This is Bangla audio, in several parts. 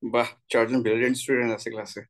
বাহ, চারজন ব্রিলিয়েন্ট স্টুডেন্ট আছে ক্লাসে।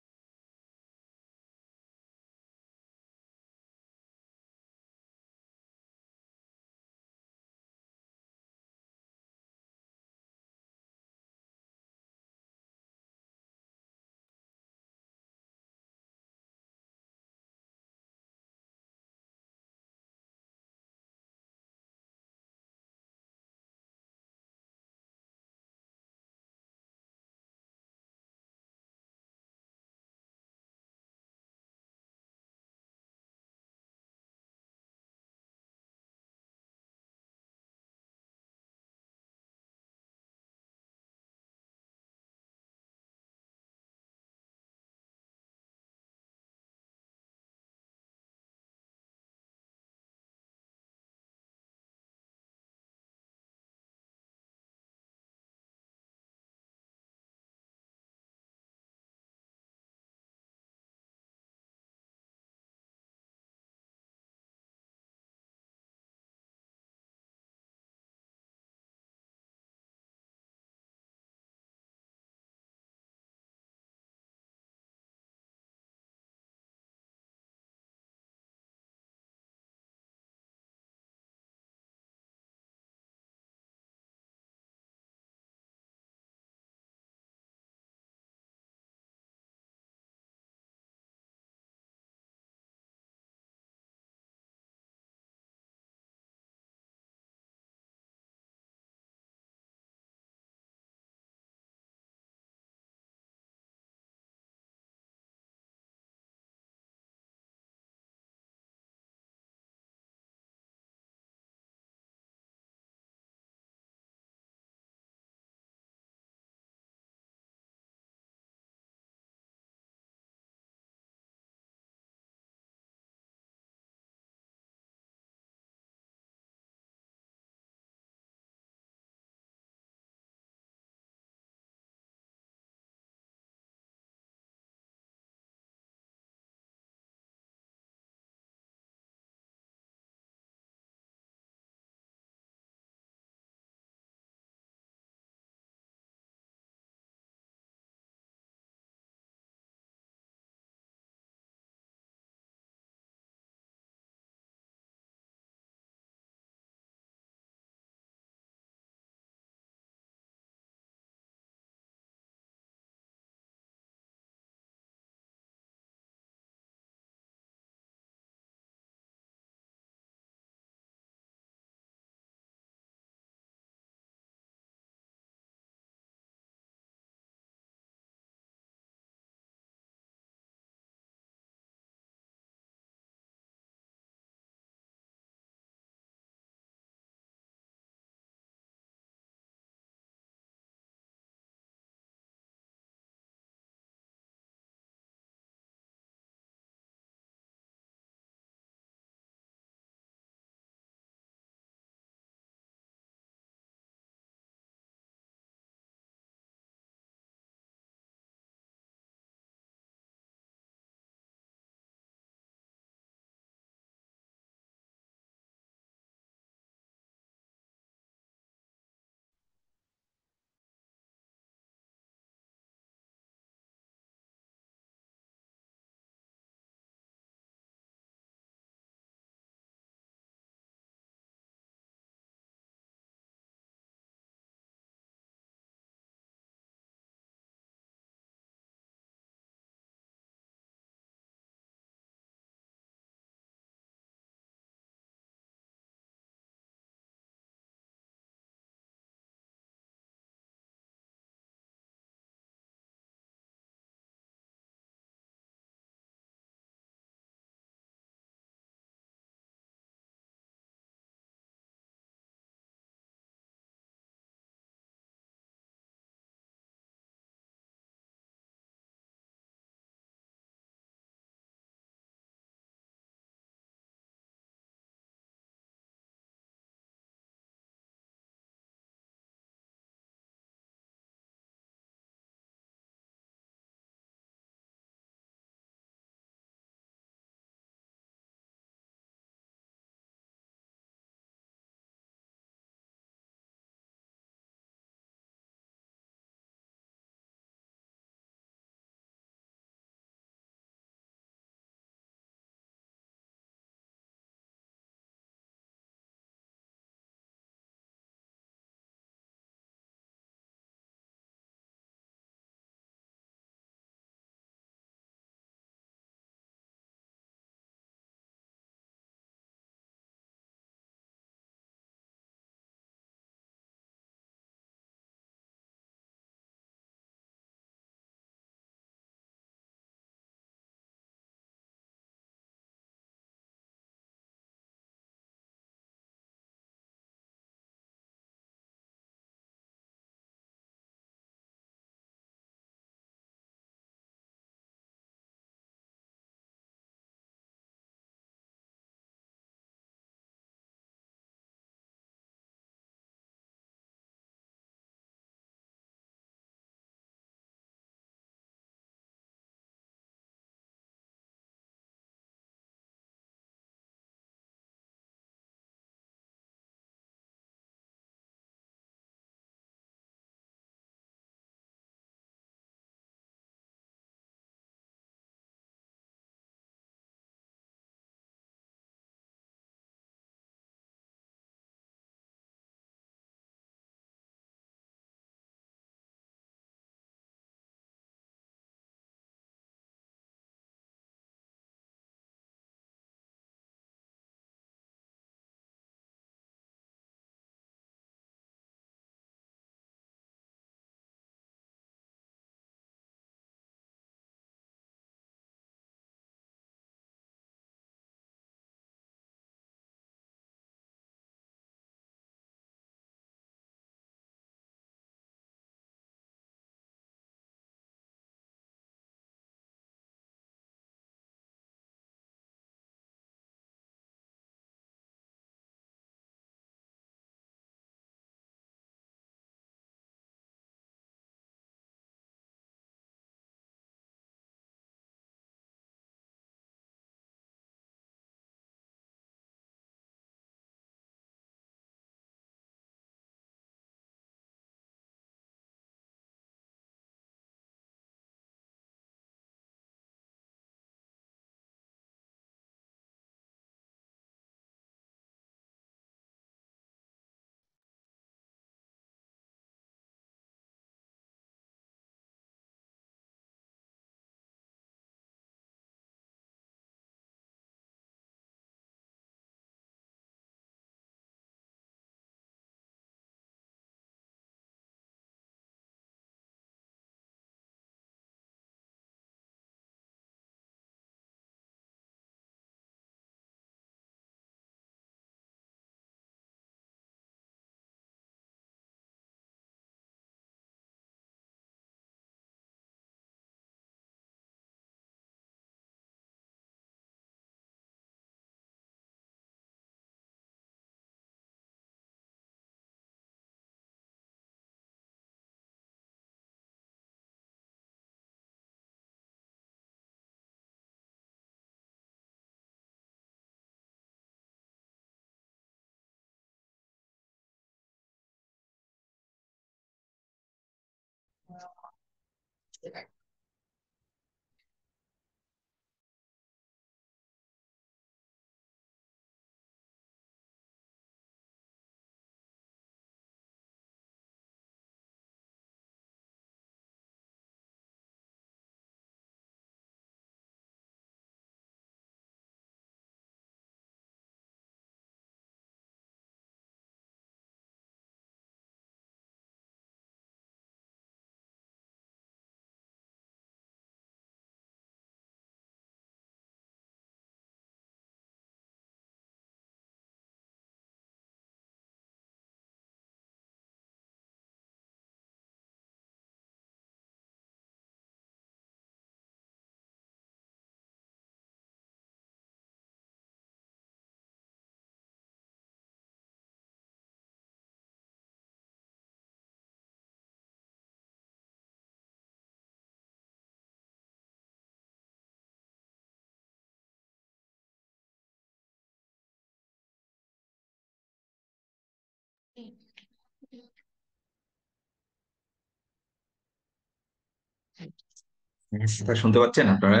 কথা শুনতে পাচ্ছেন আপনারা?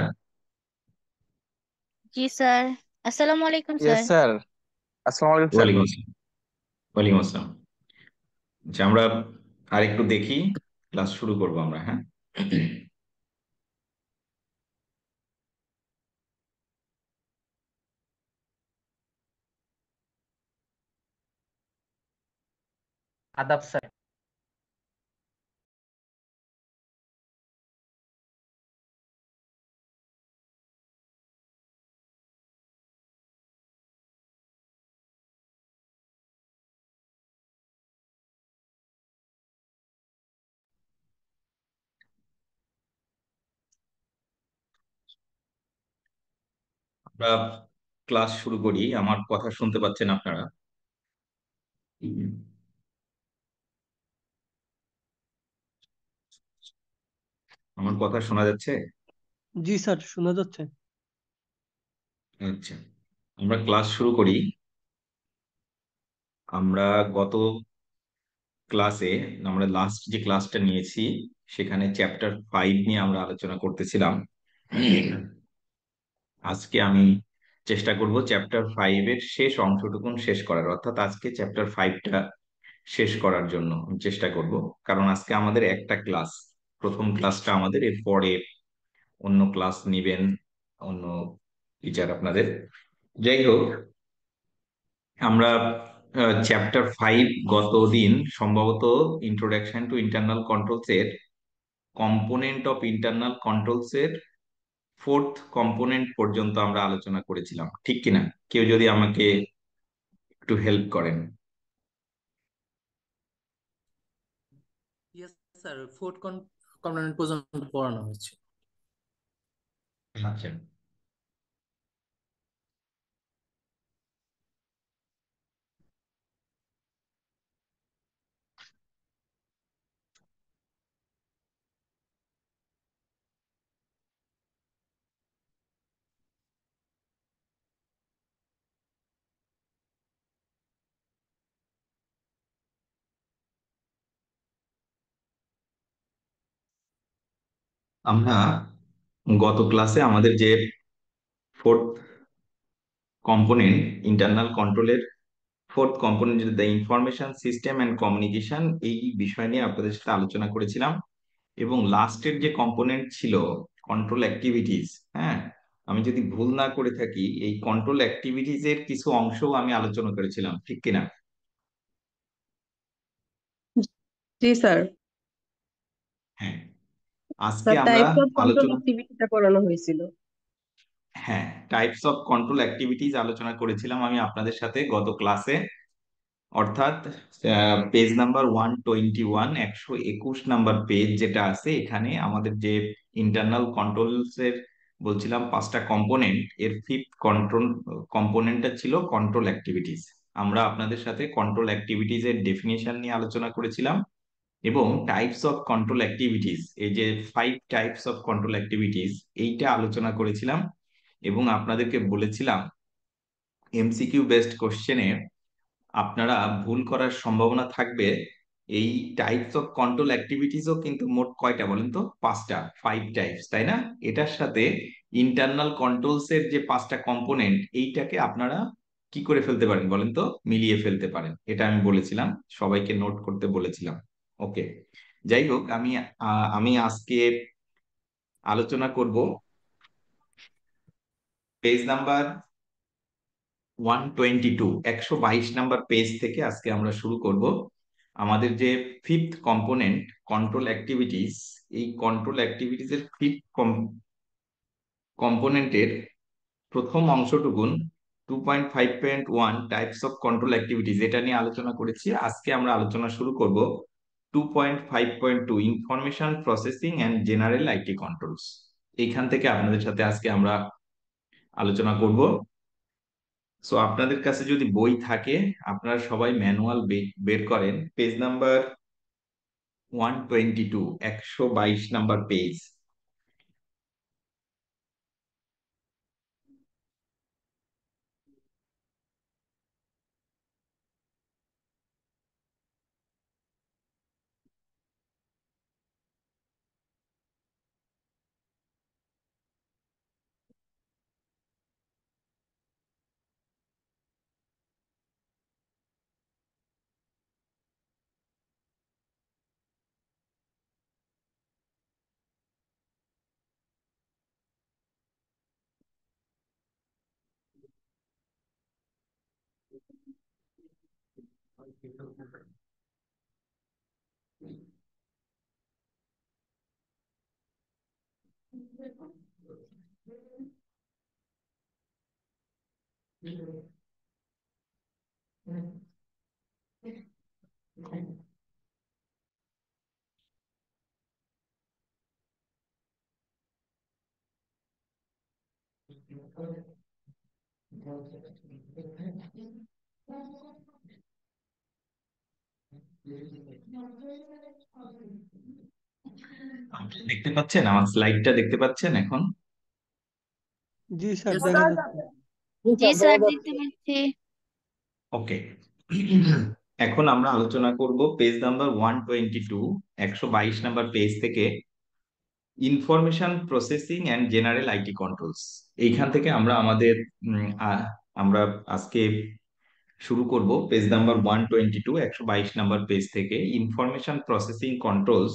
জি স্যার। আসসালামু আলাইকুম ইয়েস স্যার। স্যার। আসসালামু আলাইকুম স্যার। ওয়ালাইকুম আসসালাম। ওয়ালাইকুম আসসালাম। আচ্ছা, আমরা আরেকটু দেখি, ক্লাস শুরু করবো আমরা, হ্যাঁ। আদাব স্যার। আমরা ক্লাস শুরু করি। আমার কথা শুনতে পাচ্ছেন আপনারা? আমার কথা শোনা যাচ্ছে? জি স্যার, শোনা যাচ্ছে। আচ্ছা, আমরা ক্লাস শুরু করি। আমরা গত ক্লাসে, আমরা লাস্ট যে ক্লাসটা নিয়েছি সেখানে চ্যাপ্টার 5 নিয়ে আমরা আলোচনা করতেছিলাম। আজকে আমি চেষ্টা করব চ্যাপ্টার 5 এর শেষ অংশটুকুন শেষ করার, অর্থাৎ আজকে চ্যাপ্টার 5টা শেষ করার জন্য আমি চেষ্টা করব। কারণ আজকে আমাদের একটা ক্লাস, প্রথম ক্লাসটা আমাদের, এরপরে অন্য ক্লাস নিবেন অন্য টিচার আপনাদের। যাই হোক, আমরা চ্যাপ্টার 5 গত দিন সম্ভবত ইন্ট্রোডাকশন টু ইন্টারনাল কন্ট্রোলস এর কম্পোনেন্ট অফ ইন্টারনাল কন্ট্রোলস এর 4th কম্পোনেন্ট পর্যন্ত আমরা আলোচনা করেছিলাম, ঠিক কিনা? কেউ যদি আমাকে একটু হেল্প করেন। ইয়েস স্যার, ফোর্থ কম্পোনেন্ট পর্যন্ত পড়ানো হয়েছে। আচ্ছা, আমরা গত ক্লাসে আমাদের যে 4th কম্পোনেন্ট ইন্টারনাল কন্ট্রোলের 4th কম্পোনেন্ট, যেটা the information system and communication, এই বিষয় নিয়ে আপনাদের সাথে আলোচনা করেছিলাম। এবং লাস্টের যে কম্পোনেন্ট ছিল কন্ট্রোল অ্যাক্টিভিটিস, হ্যাঁ, আমি যদি ভুল না করে থাকি এই কন্ট্রোল অ্যাক্টিভিটিস এর কিছু অংশও আমি আলোচনা করেছিলাম, ঠিক কিনা? জি স্যার। হ্যাঁ, আজকে স্যার, আমরা টাইপস অফ কন্ট্রোল আলোচনা, অ্যাক্টিভিটিটা করানো হয়েছিল। হ্যাঁ, টাইপস অফ কন্ট্রোল অ্যাক্টিভিটিস আলোচনা করেছিলাম আমি আপনাদের সাথে গত ক্লাসে। অর্থাৎ পেজ নাম্বার 121, 121 নাম্বার পেজ যেটা আছে, এখানে আমাদের যে ইন্টারনাল কন্ট্রোলস এর বলছিলাম 5টা কম্পোনেন্ট, এর 5th কন্ট্রোল কম্পোনেন্টটা ছিল কন্ট্রোল অ্যাক্টিভিটিস। আমরা আপনাদের সাথে কন্ট্রোল অ্যাক্টিভিটিস এর ডেফিনিশন নিয়ে আলোচনা করেছিলাম এবং টাইপস অফ কন্ট্রোল অ্যাক্টিভিটিস, এই যে 5 টাইপস অফ কন্ট্রোল অ্যাক্টিভিটিস, এইটা আলোচনা করেছিলাম। এবং আপনাদেরকে বলেছিলাম এমসিকিউ বেসড কোশ্চেনে আপনারা ভুল করার সম্ভাবনা থাকবে এই টাইপস অফ কন্ট্রোল অ্যাক্টিভিটিসও কিন্তু মোট কয়টা বলেন তো? পাঁচটা, 5 টাইপস, তাই না? এটার সাথে ইন্টারনাল কন্ট্রোলস এর যে পাঁচটা কম্পোনেন্ট, এইটাকে আপনারা কি করে ফেলতে পারেন বলেন তো? মিলিয়ে ফেলতে পারেন। এটা আমি বলেছিলাম, সবাইকে নোট করতে বলেছিলাম। ওকে, যাই হোক, আমি আজকে আলোচনা করব পেজ নাম্বার 122, 122 নাম্বার পেজ থেকে আজকে আমরা শুরু করব। আমাদের যে ফিফথ কম্পোনেন্ট কন্ট্রোল অ্যাক্টিভিটিস, এই কন্ট্রোল অ্যাক্টিভিটিস এর ফিফথ কম্পোনেন্টের প্রথম অংশটুকুন 2.5.1 টাইপস অফ কন্ট্রোল অ্যাক্টিভিটিস, এটা নিয়ে আলোচনা করেছি। আজকে আমরা আলোচনা শুরু করব 2.5.2 information processing and general IT controls. এইখান থেকে আপনাদের সাথে আজকে আমরা আলোচনা করব। সো আপনাদের কাছে যদি বই থাকে, আপনারা সবাই ম্যানুয়াল বের করেন। Page number 122, 122 number page. আপনি দেখতে পাচ্ছেন? আমার স্লাইডটা দেখতে পাচ্ছেন এখন? জি স্যার, Yes, দেখা sir. যাচ্ছে। জি স্যার, দেখতে পাচ্ছি। ওকে, এখন আমরা আলোচনা করব পেজ নাম্বার 122, 122 নাম্বার পেজ থেকে information processing and general IT controls. এইখান থেকে আমরা আমাদের আমরা আজকে শুরু করব পেজ নাম্বার 122, 122 নাম্বার পেজ থেকে ইনফরমেশন প্রসেসিং কন্ট্রোলস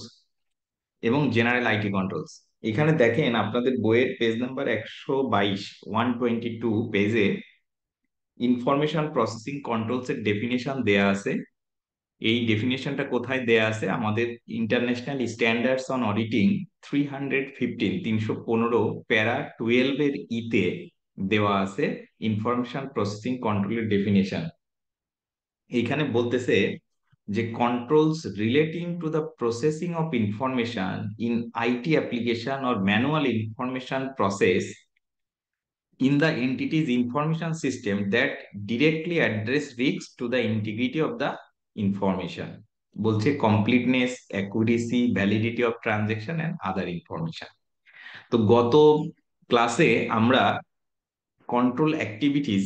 এবং জেনারেল আইটি কন্ট্রোলস। এখানে দেখেন আপনাদের বইয়ের পেজ নাম্বার 122, 122 পেজে ইনফরমেশন প্রসেসিং কন্ট্রোলস এর ডেফিনেশন দেয়া আছে। এই ডেফিনেশনটা কোথায় দেয়া আছে? আমাদের ইন্টারন্যাশনাল স্ট্যান্ডার্ডস অন অডিটিং 315 প্যারা 12 এর ইতে দেওয়া আছে ইনফরমেশন প্রসেসিং কন্ট্রোলের ডেফিনেশন। এইখানে বলতেছে যে controls relating to the processing of information in IT application or manual information process in the entity's information system that directly address risks to the integrity of the information. বলছে completeness, accuracy, validity of transaction and other information. তো গত ক্লাসে আমরা কন্ট্রোল অ্যাক্টিভিটিস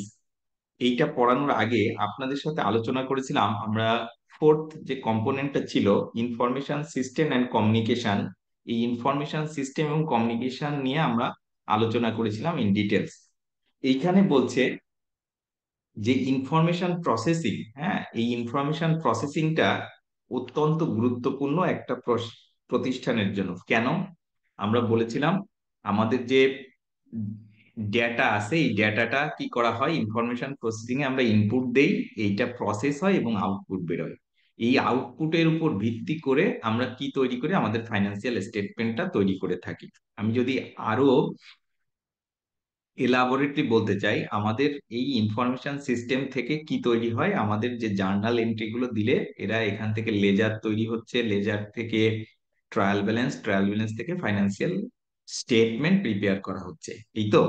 এইটা পড়ানোর আগে আপনাদের সাথে আলোচনা করেছিলাম আমরা ফোর্থ যে কম্পোনেন্টটা ছিল ইনফরমেশন সিস্টেম অ্যান্ড কমিউনিকেশন। এই ইনফরমেশন সিস্টেম এবং কমিউনিকেশন নিয়ে আমরা আলোচনা করেছিলাম ইন ডিটেলস। এইখানে বলছে যে ইনফরমেশন প্রসেসিং, হ্যাঁ, এই ইনফরমেশন প্রসেসিংটা অত্যন্ত গুরুত্বপূর্ণ একটা প্রতিষ্ঠানের জন্য। কেন? আমরা বলেছিলাম আমাদের যে ডেটা আছে, এই ডেটাটা কি করা হয়? ইনফরমেশন প্রসেসিং এ আমরা ইনপুট দেই, এইটা প্রসেস হয় এবং আউটপুট বেরোয়। এই আউটপুটের উপর ভিত্তি করে আমরা কি তৈরি করি? আমাদের ফাইন্যান্সিয়াল স্টেটমেন্টটা তৈরি করে থাকি। আমি যদি আরো এলাবোরেটলি বলতে চাই, আমাদের এই ইনফরমেশন সিস্টেম থেকে কি তৈরি হয়? আমাদের যে জার্নাল এন্ট্রি গুলো দিলে এরা এখান থেকে লেজার তৈরি হচ্ছে, লেজার থেকে ট্রায়াল ব্যালেন্স, ট্রায়াল ব্যালেন্স থেকে ফাইন্যান্সিয়াল স্টেটমেন্ট প্রিপেয়ার করা হচ্ছে। এই তো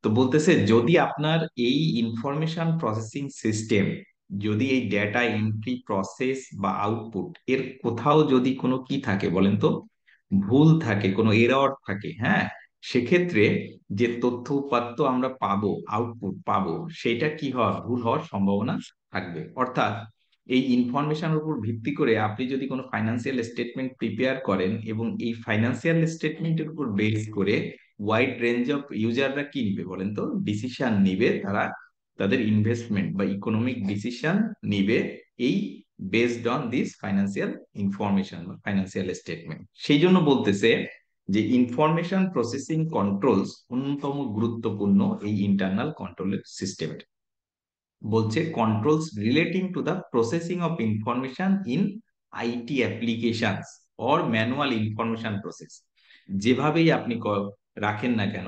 তো বলতেছে যদি আপনার এই ইনফরমেশন প্রসেসিং সিস্টেম, যদি এই ডেটা এন্ট্রি প্রসেস বা আউটপুট এর কোথাও যদি কোনো কি থাকে বলেন তো, ভুল থাকে, কোনো এরর থাকে, হ্যাঁ, সেক্ষেত্রে যে তথ্য উপাত্ত আমরা পাবো, আউটপুট পাবো, সেটা কি হওয়ার, ভুল হওয়ার সম্ভাবনা থাকবে। অর্থাৎ এই ইনফরমেশনের উপর ভিত্তি করে আপনি যদি কোনো ফাইন্যান্সিয়াল স্টেটমেন্ট প্রিপেয়ার করেন এবং এই ফাইন্যান্সিয়াল স্টেটমেন্টের উপর বেস করে ওয়াইড রেঞ্জ অফ ইউজাররা কি নিবে বলেন তো, ডিসিশন নিবে, তারা তাদের ইনভেস্টমেন্ট বা ইকোনমিক ডিসিশন নিবে এই based on this financial information বা ফাইন্যান্সিয়াল স্টেটমেন্ট। সেই জন্য বলতেছে যে ইনফরমেশন প্রসেসিং কন্ট্রোলস অন্যতম গুরুত্বপূর্ণ এই ইন্টারনাল কন্ট্রোলের সিস্টেমের। বলছে controls relating to the processing of information in IT applications or manual information process. যেভাবেই আপনি রাখেন না কেন,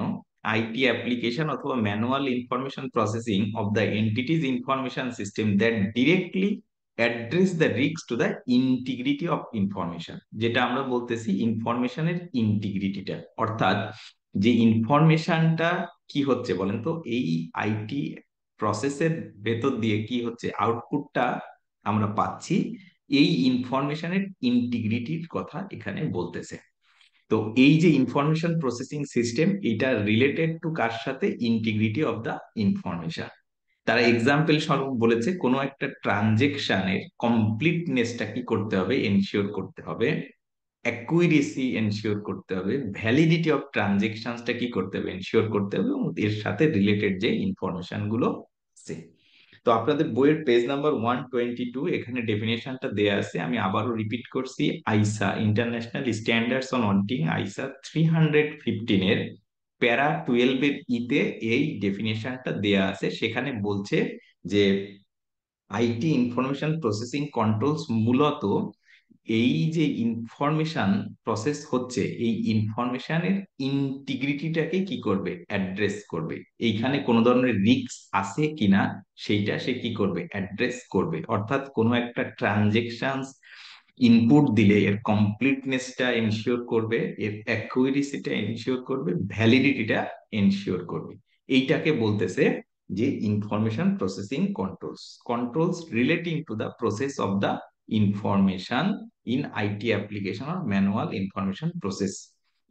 আইটি অ্যাপ্লিকেশন অথবা manual information processing of the entities information system that directly address the risk to the integrity of information, যেটা আমরা বলতেছি ইনফরমেশনের ইন্টিগ্রিটিটা, অর্থাৎ যে ইনফরমেশনটা কি হচ্ছে বলেন তো, এই আইটি প্রসেসের ভেতর দিয়ে কি হচ্ছে, আউটপুটটা আমরা পাচ্ছি, এই ইনফরমেশনের ইন্টিগ্রিটির কথা এখানে বলতেছে। তো এই যে ইনফরমেশন প্রসেসিং সিস্টেম, এটা রিলেটেড টু কার সাথে, ইন্টিগ্রিটি অফ দ্য ইনফরমেশন। তারা এক্সাম্পল স্বরূপ বলেছে কোনো একটা ট্রানজেকশনের কমপ্লিটনেসটা কি করতে হবে, এনশিওর করতে হবে, অ্যাকুইরেসি এনশিওর করতে হবে, ভ্যালিডিটি অফ ট্রানজেকশনসটা কি করতে হবে, এনশিওর করতে হবে, এবং এর সাথে রিলেটেড যে ইনফরমেশন গুলো আছে। তো আপনাদের বইয়ের পেজ নাম্বার 122 এখানে ডেফিনেশনটা দেয়া আছে, আমি আবারও রিপিট করছি। আইসা ইন্টারন্যাশনাল স্ট্যান্ডার্ডস অন অডিটিং আইসা 315 এর প্যারা 12 এর ইতে এই ডেফিনেশনটা দেয়া আছে। সেখানে বলছে যে আইটি ইনফরমেশন প্রসেসিং কন্ট্রোলস মূলত এই যে ইনফরমেশন প্রসেস হচ্ছে, এই ইনফরমেশনের ইন্টিগ্রিটিটাকে কি করবে, অ্যাড্রেস করবে। এইখানে কোনো ধরনের রিস্ক আছে কিনা সেইটা সে কি করবে, অ্যাড্রেস করবে। অর্থাৎ কোনো একটা ট্রানজেকশন ইনপুট দিলে এর কমপ্লিটনেসটা এনশিওর করবে, এর অ্যাকুরেসিটা এনশিওর করবে, ভ্যালিডিটিটা এনশিওর করবে। এইটাকে বলতেছে যে information processing controls relating to the process of the information in IT application or manual information process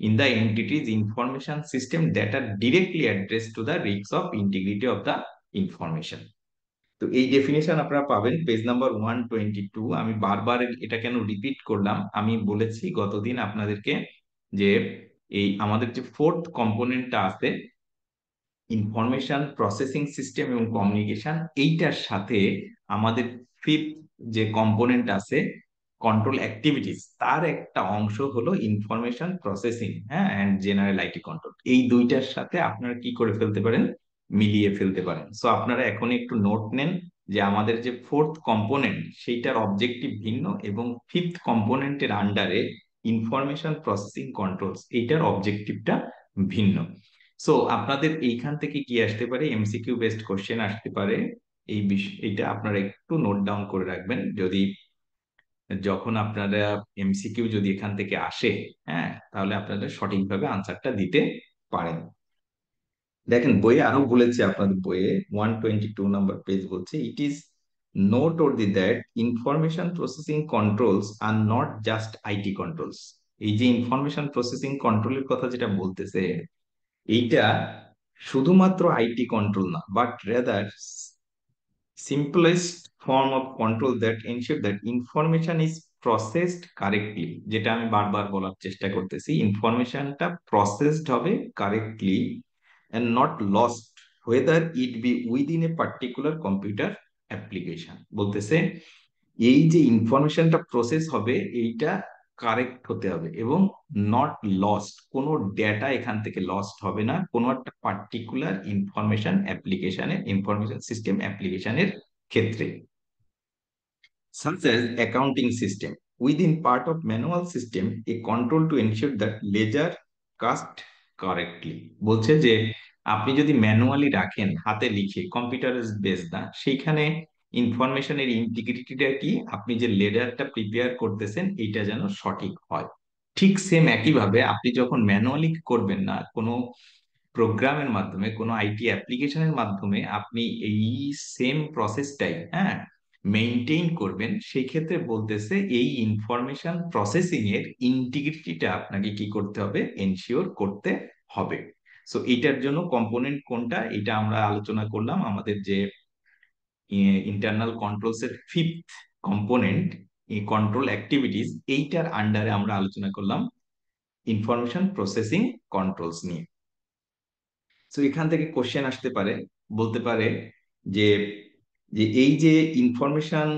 in the entities information system that are directly addressed to the risks of integrity of the information. তো এই ডেফিনেশন আপনারা পাবেন পেজ নাম্বার 122। আমি বারবার এটা কেন রিপিট করলাম, আমি বলেছি গতদিন আপনাদেরকে যে এই আমাদের যে ফোর্থ কম্পোনেন্টটা আছে ইনফরমেশন প্রসেসিং সিস্টেম এবং কমিউনিকেশন, এইটার সাথে আমাদের ফিফথ যে কম্পোনেন্ট আছে কন্ট্রোল অ্যাক্টিভিটিস, তার একটা অংশ হলো ইনফরমেশন প্রসেসিং, হ্যাঁ, এন্ড জেনারেল আইটি কন্ট্রোল। এই দুইটার সাথে আপনারা কি করে ফেলতে পারেন, মিলিয়ে ফেলতে পারেন। সো আপনারা এখন একটু নোট নেন যে আমাদের যে ফোর্থ কম্পোনেন্ট সেইটার অবজেক্টিভ ভিন্ন এবং ফিফথ কম্পোনেন্টের আন্ডারে ইনফরমেশন প্রসেসিং কন্ট্রোলস এইটার অবজেক্টিভটা ভিন্ন। সো আপনাদের এইখান থেকে কি আসতে পারে, এমসিকিউ বেসড কোশ্চেন আসতে পারে। এই বিষয় এটা আপনারা একটু নোট ডাউন করে রাখবেন, যদি যখন আপনারা এমসিকিউ যদি এখান থেকে আসে, হ্যাঁ, তাহলে আপনারা সঠিকভাবে আনসারটা দিতে পারেন। দেখেন বইয়ে আরো বলেছে, আপনাদের বইয়ে 122 নাম্বার পেজ বলছে it is noteworthy that information processing controls are not just IT controls। এই যে ইনফরমেশন প্রসেসিং কন্ট্রোলের কথা যেটা বলতেছে, এইটা শুধুমাত্র আইটি কন্ট্রোল না, but rather simplest form of control that ensure that information is processed correctly। যেটা আমি বারবার বলার চেষ্টা করতেছি, ইনফরমেশনটা প্রসেসড হবে correctly and not lost whether it be within a particular computer application। বলতেছে এই যে ইনফরমেশনটা প্রসেস হবে এইটা কারেক্ট হতে হবে এবং নট লস্ট, কোনো ডেটা এখান থেকে লস্ট হবে না কোনো একটা পার্টিকুলার ইনফরমেশন অ্যাপ্লিকেশনের, ইনফরমেশন সিস্টেম অ্যাপ্লিকেশনের ক্ষেত্রে। such as accounting system within part of manual system a control to ensure that ledger cast correctly। বলছে যে আপনি যদি ম্যানুয়ালি রাখেন, হাতে লিখে, কম্পিউটার বেস না, সেইখানে ইনফরমেশনের ইন্টিগ্রিটিটা কি, আপনি যে লেডারটা প্রিপেয়ার করতেছেন এইটা যেন সঠিক হয়। ঠিক সেম একইভাবে আপনি যখন ম্যানুয়ালি করবেন না, কোনো প্রোগ্রামের মাধ্যমে, কোনো আইটি অ্যাপ্লিকেশনের মাধ্যমে আপনি এই সেম প্রসেসটাই, হ্যাঁ, মেইনটেইন করবেন, সেই ক্ষেত্রে বলতেছে এই ইনফরমেশন প্রসেসিং এর ইন্টিগ্রিটিটা আপনাকে কি করতে হবে, এনশিওর করতে হবে। সো এটার জন্য কম্পোনেন্ট কোনটা, এটা আমরা আলোচনা করলাম আমাদের যে ইন্টারনাল কন্ট্রোলস এর ফিফথ কম্পোনেন্ট, এই কন্ট্রোল অ্যাক্টিভিটিস, এইটার আন্ডারে আমরা আলোচনা করলাম ইনফরমেশন প্রসেসিং কন্ট্রোলস নিয়ে। তো এখান থেকে কোশ্চেন আসতে পারে, বলতে পারে যে যে এই যে ইনফরমেশন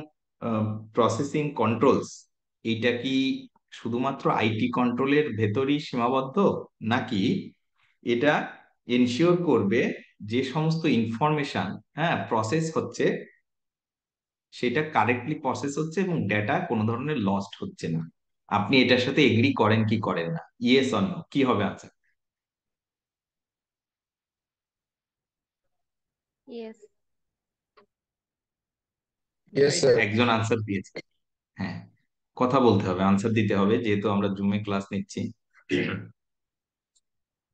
প্রসেসিং কন্ট্রোলস, এইটা কি শুধুমাত্র আইটি কন্ট্রোলের ভেতরই সীমাবদ্ধ, নাকি এটা এনশিওর করবে যে সমস্ত ইনফরমেশন প্রসেস হচ্ছে সেটা কারেক্টলি প্রসেস হচ্ছে এবং ডেটা কোনো ধরনের লস্ট হচ্ছে না? আপনি এটার সাথে এগ্রি করেন কি করেন না? ইয়েস অর নো, কি হবে আনসার? ইয়েস। Yes sir. একজন আনসার দিয়েছে। হ্যাঁ, কথা বলতে হবে, আনসার দিতে হবে, যেহেতু আমরা জুমে ক্লাস নিচ্ছি।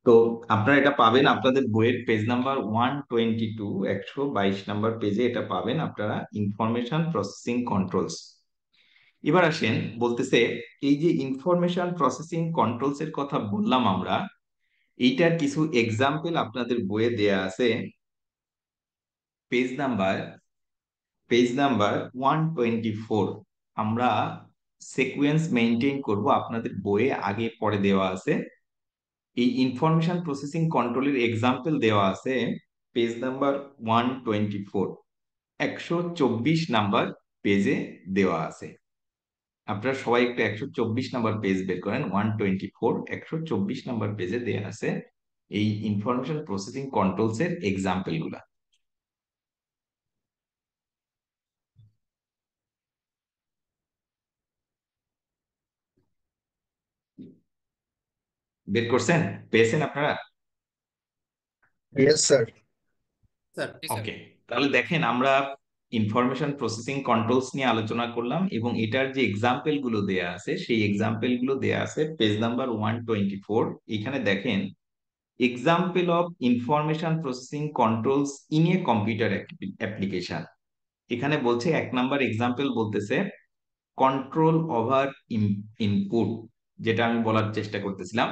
তো আপনারা এটা পাবেন আপনাদের বইয়ের পেজ নাম্বার 122, 122 নাম্বার পেজে এটা পাবেন আপনারা, ইনফরমেশন প্রসেসিং কন্ট্রোলস। এবার আসেন, বলতেছে এই যে ইনফরমেশন প্রসেসিং কন্ট্রোলস এর কথা বললাম আমরা, এইটার কিছু এক্সাম্পল আপনাদের বইয়ে দেয়া আছে। Page number 124। আমরা সিকোয়েন্স মেনটেন করব, আপনাদের বইয়ে আগে পরে দেওয়া আছে। এই ইনফরমেশন প্রসেসিং কন্ট্রোলের এক্সাম্পল দেওয়া আছে পেজ নাম্বার 124, 124 নাম্বার পেজে দেওয়া আছে। আপনারা সবাই একটু 124 নাম্বার পেজ বের করেন, 124, 124 নাম্বার পেজে দেওয়া আছে এই ইনফরমেশন প্রসেসিং কন্ট্রোলস এর এক্সাম্পল গুলা। বের করছেন? পেয়েছেন আপনারা? Yes sir. স্যার ওকে, তাহলে দেখেন আমরা ইনফরমেশন প্রসেসিং কন্ট্রোলস নিয়ে আলোচনা করলাম এবং এটার যে এক্সাম্পল গুলো দেয়া আছে সেই এক্সাম্পল গুলো দেয়া আছে পেজ নাম্বার 124। এখানে দেখেন, example of information processing controls in a computer application. এখানে বলছে 1 নাম্বার এক্সাম্পল বলতেছে কন্ট্রোল ওভার ইনপুট, যেটা আমি বলার চেষ্টা করতেছিলাম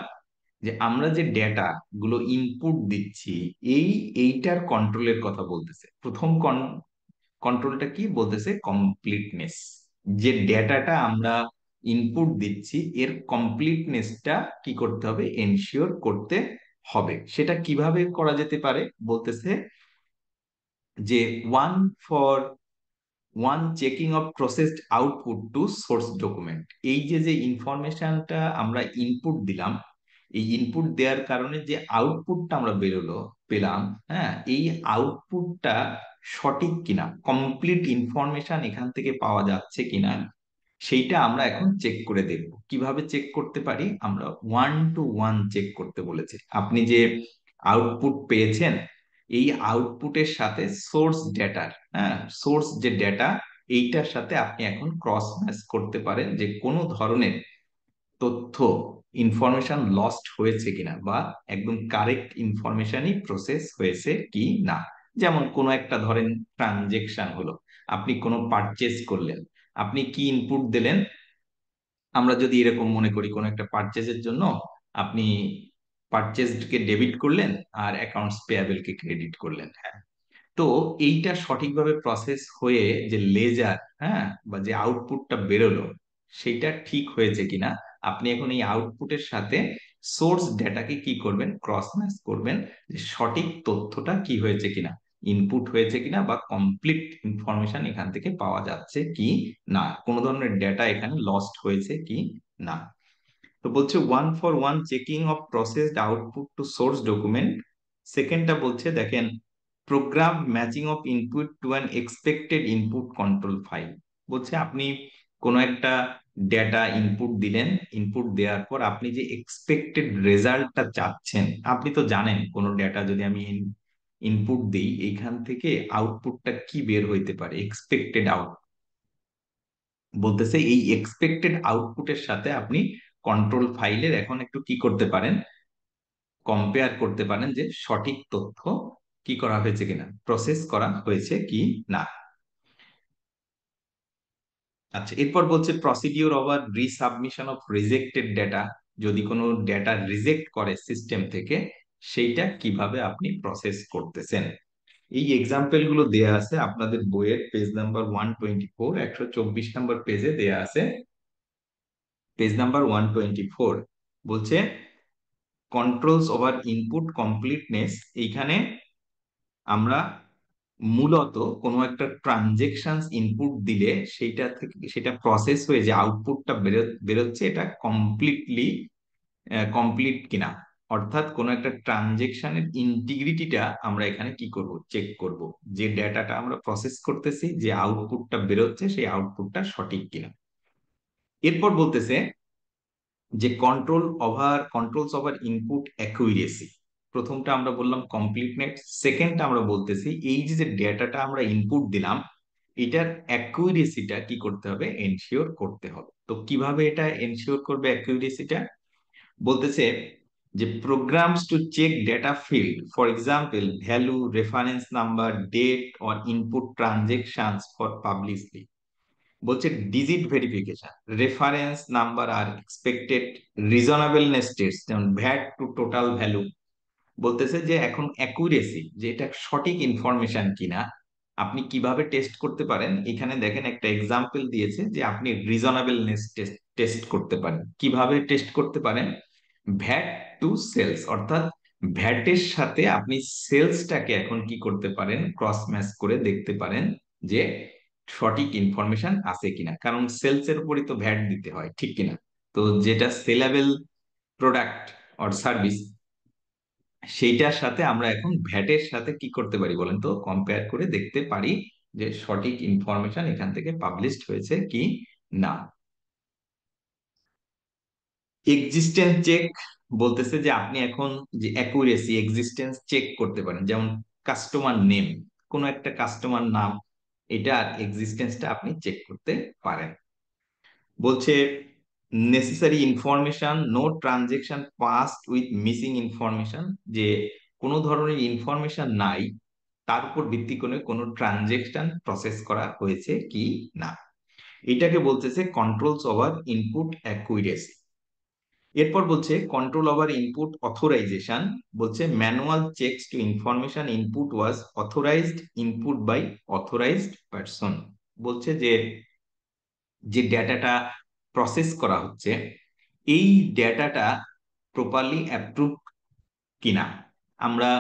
যে আমরা যে ডেটা গুলো ইনপুট দিচ্ছি এইটার কন্ট্রোলের কথা বলতেছে। প্রথম কন্ট্রোলটা কি বলতেছে? কমপ্লিটনেস। যে ডেটাটা আমরা ইনপুট দিচ্ছি এর কমপ্লিটনেসটা কি করতে হবে? এনশিওর করতে হবে। সেটা কিভাবে করা যেতে পারে? বলতেছে যে one checking of processed output to source document. এই যে যে ইনফরমেশনটা আমরা ইনপুট দিলাম, এই ইনপুট দেওয়ার কারণে যে আউটপুটটা আমরা পেলাম, এই আউটপুটটা সঠিক কিনা, কমপ্লিট ইনফরমেশন এখান থেকে পাওয়া যাচ্ছে কিনা, সেইটা আমরা এখন চেক করে দেখব। কিভাবে চেক করতে পারি? আমরা 1 to 1 চেক করতে বলেছে। আপনি যে আউটপুট পেয়েছেন এই আউটপুটের সাথে সোর্স ডেটার, সোর্স যে ডেটা এইটার সাথে আপনি এখন ক্রস ম্যাচ করতে পারেন যে কোনো ধরনের তথ্য ইনফরমেশন লস্ট হয়েছে কিনা বা একদম কারেক্ট ইনফরমেশনই প্রসেস হয়েছে কি না। যেমন কোনো একটা ধরেন ট্রানজেকশন হলো, আপনি কোনো পারচেজ করলেন, আপনি কি ইনপুট দিলেন? আমরা যদি এরকম মনে করি কোনো একটা পারচেজের জন্য আপনি পারচেজড কে ডেবিট করলেন আর অ্যাকাউন্টস পেয়াবল কে ক্রেডিট করলেন। তো এইটা সঠিকভাবে প্রসেস হয়ে যে লেজার বা যে আউটপুটটা বেরোলো সেটা ঠিক হয়েছে কিনা, আপনি এখন এই আউটপুটের সাথে সোর্স ডেটাকে কি করবেন? ক্রস ম্যাচ করবেন যে সঠিক তথ্যটা কি হয়েছে কিনা, ইনপুট হয়েছে কিনা বা কমপ্লিট ইনফরমেশন এখান থেকে পাওয়া যাচ্ছে কি না, কোনো ধরনের ডেটা এখানে লস্ট হয়েছে কি না। তো বলছে 1 for 1 checking of processed output to source document. সেকেন্ডটা বলছে দেখেন, program matching of input to an expected input control file. বলছে আপনি কোনো একটা ডেটা ইনপুট দিলেন, ইনপুট দেওয়ার পর আপনি যে এক্সপেক্টেড রেজাল্টটা চাচ্ছেন, আপনি তো জানেন কোনো ডেটা যদি আমি ইনপুট দিই এইখান থেকে আউটপুটটা কি বের হইতে পারে, এক্সপেক্টেড আউট। বলতেছে এই এক্সপেক্টেড আউটপুটের সাথে আপনি কন্ট্রোল ফাইলের এখন একটু কি করতে পারেন? কম্পেয়ার করতে পারেন যে সঠিক তথ্য কি করা হয়েছে কিনা, প্রসেস করা হয়েছে কি না। আচ্ছা, এরপর বলছে procedure over resubmission of rejected data. যদি কোনো ডেটা রিজেক্ট করে সিস্টেম থেকে, সেইটা কিভাবে আপনি প্রসেস করতেছেন। এই এক্সাম্পল গুলো দেয়া আছে আপনাদের বইয়ের পেজ নাম্বার 124, 124 নাম্বার পেজে দেয়া আছে। পেজ নাম্বার 124 বলছে কন্ট্রোলস ওভার ইনপুট কমপ্লিটনেস। এইখানে আমরা মূলত কোনো একটা ট্রানজেকশনস ইনপুট দিলে সেইটা থেকে সেটা প্রসেস হয়ে যে আউটপুটটা বেরোচ্ছে এটা কমপ্লিট কিনা, অর্থাৎ কোনো একটা ট্রানজেকশনের ইন্টিগ্রিটিটা আমরা এখানে কি করব, চেক করব, যে ডেটাটা আমরা প্রসেস করতেছি, যে আউটপুটটা বেরোচ্ছে সেই আউটপুটটা সঠিক কিনা। এরপর বলতেছে যে কন্ট্রোলস ওভার ইনপুট অ্যাকুরেসি। প্রথমটা আমরা বললাম কমপ্লিটনেস, সেকেন্ডটা আমরা বলতেছি এই যে ডেটাটা আমরা ইনপুট দিলাম এটার অ্যাকুরেসিটা কি করতে হবে, এনশিওর করতে হবে। তো কিভাবে এটা এনশিওর করবে অ্যাকুরেসিটা, বলতেছে যে programs to check data field, for example value, reference number, date or input transactions for plausibility. বলছে ডিজিট ভেরিফিকেশন, রেফারেন্স নাম্বার আর এক্সপেক্টেড রিজনেবলনেস টেস্ট, যেমন ভ্যাট টু টোটাল ভ্যালু। বলতেছে যে এখন অ্যাকুরেসি, যে এটা সঠিক ইনফরমেশন কিনা আপনি কিভাবে টেস্ট করতে পারেন। এখানে দেখেন একটা এক্সাম্পল দিয়েছে যে আপনি রিজনেবলনেস টেস্ট করতে পারেন। কিভাবে টেস্ট করতে পারেন, ভ্যাট টু সেলস, অর্থাৎ ভ্যাটের সাথে আপনি সেলসটাকে এখন কি করতে পারেন, ক্রস ম্যাচ করে দেখতে পারেন যে সঠিক ইনফরমেশন আছে কিনা, কারণ সেলস এর উপরই তো ভ্যাট দিতে হয়, ঠিক কিনা। তো যেটা সেলেবল প্রোডাক্ট অর সার্ভিস সেইটার সাথে আমরা এখন ভ্যাটের সাথে কি করতে পারি বলেন তো, কম্পেয়ার করে দেখতে পারি যে সঠিক ইনফরমেশন এখান থেকে পাবলিশড হয়েছে কি না। এক্সিস্টেন্স চেক, বলতেছে যে আপনি এখন যে অ্যাকুরেসি এক্সিস্টেন্স চেক করতে পারেন, যেমন কাস্টমার নেম, কোন একটা কাস্টমার নাম, এটার এক্সিস্টেন্সটা আপনি চেক করতে পারেন। বলছে necessary information, no transaction passed with missing information, যে কোনো ধরনের ইনফরমেশন নাই তার উপর ভিত্তি করে কোনো ট্রানজেকশন প্রসেস করা হয়েছে কি না। এটাকে বলতেছে কন্ট্রোলস ওভার ইনপুট অ্যাকুরেসি। এরপর বলছে কন্ট্রোল ওভার ইনপুট অথরাইজেশন, বলছে manual checks to information input was authorised input by authorised person. বলছে যে যে ডেটাটা প্রসেস করা হচ্ছে এই ডেটাটা প্রপারলি অ্যাপ্রুভ কিনা। আমরা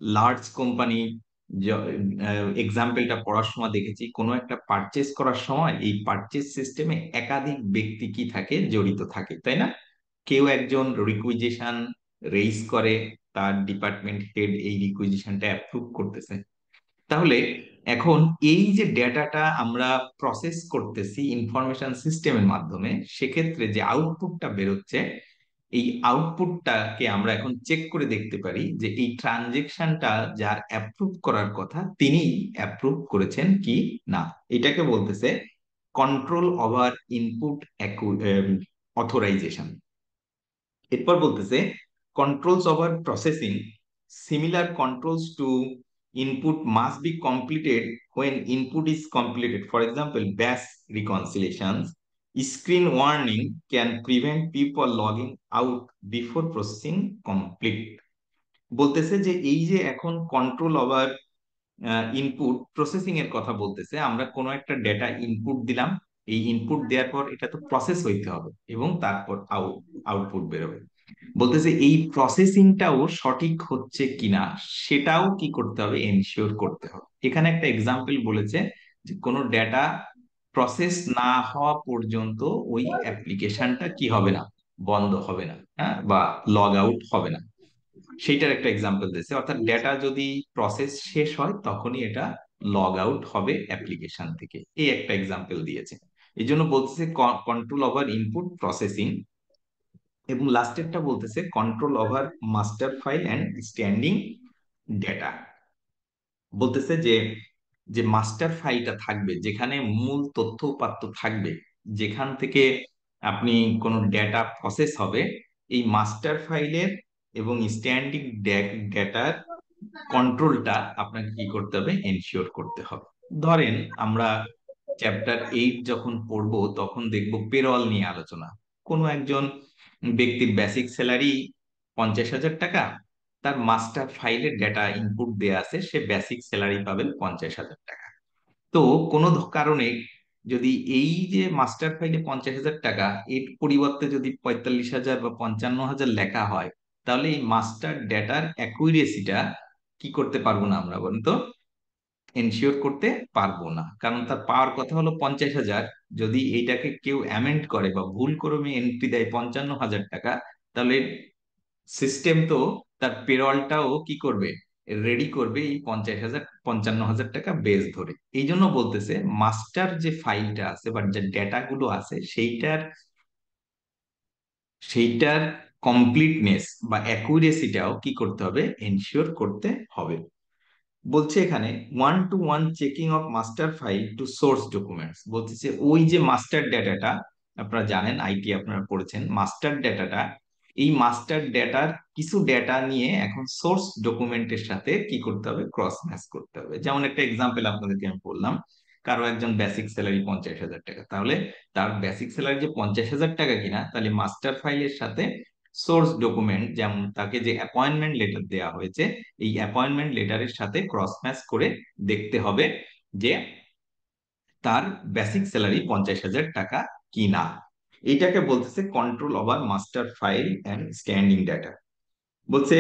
লার্জ কোম্পানি এক্সাম্পলটা পড়ার সময় দেখেছি, কোনো একটা পারচেস করার সময় এই পারচেস সিস্টেমে একাধিক ব্যক্তি কি থাকে, জড়িত থাকে, তাই না। কেউ একজন রিকুইজিশন রেইজ করে, তার ডিপার্টমেন্ট হেড এই রিকুইজিশনটা অ্যাপ্রুভ করতেছে। তাহলে এখন এই যে ডেটাটা আমরা প্রসেস করতেছি ইনফরমেশন সিস্টেমের মাধ্যমে, সেক্ষেত্রে যে আউটপুটটা বেরোচ্ছে এই আউটপুটটাকে আমরা এখন চেক করে দেখতে পারি যে এই ট্রানজেকশনটা যার অ্যাপ্রুভ করার কথা তিনি অ্যাপ্রুভ করেছেন কি না। এটাকে বলতেছে কন্ট্রোল ওভার ইনপুট অথরাইজেশন। এরপর বলতেছে controls over processing, similar controls to input must be completed when input is completed. For example, batch reconciliations, screen warning can prevent people logging out before processing complete. বলতেছে যে এই যে এখন কন্ট্রোল ওভার ইনপুট প্রসেসিং এর কথা বলতেছে, আমরা কোনো একটা ডেটা ইনপুট দিলাম, এই ইনপুট দেওয়ার পর এটা তো প্রসেস হইতে হবে এবং তারপর আউটপুট বেরোবে। বলতেছে এই প্রসেসিংটাও সঠিক হচ্ছে কিনা সেটাও কি করতে হবে, এনশিওর করতে হবে। এখানে একটা এক্সাম্পল বলেছে যে কোনো ডেটা প্রসেস না হওয়া পর্যন্ত ওই অ্যাপ্লিকেশনটা কি হবে না, বন্ধ হবে না, হ্যাঁ, বা লগ আউট হবে না। সেইটার একটা এক্সাম্পল দিয়েছে, অর্থাৎ ডেটা যদি প্রসেস শেষ হয় তখনই এটা লগ আউট হবে অ্যাপ্লিকেশন থেকে, এই একটা এক্সাম্পল দিয়েছে। এই জন্য বলতেছে কন্ট্রোল ওভার ইনপুট প্রসেসিং। এবং লাস্টেরটা বলতেছে control over master file and standing data. বলতেছে যে যে মাস্টার ফাইলটা থাকবে, যেখানে মূল তথ্য উপাত্ত থাকবে, যেখান থেকে আপনি কোনো ডেটা প্রসেস হবে, এই মাস্টার ফাইলের এবং স্ট্যান্ডিং ডেটার কন্ট্রোলটা আপনাকে কি করতে হবে, এনশিওর করতে হবে। ধরেন আমরা চ্যাপ্টার 8 যখন পড়বো তখন দেখবো পেরোল নিয়ে আলোচনা। কোনো একজন ব্যক্তির বেসিক স্যালারি 50,000 টাকা, তার মাস্টার ফাইলের ডেটা ইনপুট দেয়া আছে, সে বেসিক স্যালারি পাবেন 50,000 টাকা। তো কোনো কারণে যদি এই যে মাস্টার ফাইলে 50,000 টাকা এর পরিবর্তে যদি 45,000 বা 55,000 লেখা হয়, তাহলে এই মাস্টার ডেটার অ্যাকুরেসিটা কি করতে পারবো না আমরা, বলুন তো? এনশিওর করতে পারবো না, কারণ তার পাওয়ার কথা হলো 50,000। যদি এইটাকে কেউ অ্যামেন্ড করে বা ভুল করে এন্ট্রি দেয় 55,000 টাকা, তাহলে সিস্টেম তো তার পেরলটাও কি করবে, রেডি করবে এই 50,000 55,000 টাকা বেস ধরে। এই জন্য বলতেছে মাস্টার যে ফাইলটা আছে বা যে ডেটা গুলো আছে সেইটার কমপ্লিটনেস বা অ্যাকুরেসিটাও কি করতে হবে, এনশিওর করতে হবে। বলছে এখানে 1-to-1 checking of master file to source documents. বলতেছে ওই যে মাস্টার ডেটাটা, আপনারা জানেন আইটি আপনারা পড়েছেন, মাস্টার ডেটাটা, এই মাস্টার ডেটার কিছু ডেটা নিয়ে এখন সোর্স ডকুমেন্টের সাথে কি করতে হবে, ক্রস ম্যাচ করতে হবে। যেমন একটা এক্সাম্পল আপনাদেরকে আমি বললাম, কারো একজন বেসিক স্যালারি 50,000 টাকা, তাহলে তার বেসিক স্যালারি যে 50,000 টাকা কিনা, তাহলে মাস্টার ফাইলের সাথে সোর্স ডকুমেন্ট, যেমন তাকে যে অ্যাপয়েন্টমেন্ট লেটার দেওয়া হয়েছে, এই অ্যাপয়েন্টমেন্ট লেটারের সাথে ক্রস ম্যাচ করে দেখতে হবে যে তার বেসিক স্যালারি 50,000 টাকা কিনা। এটাকে বলতেছে control over master file and standing data. বলছে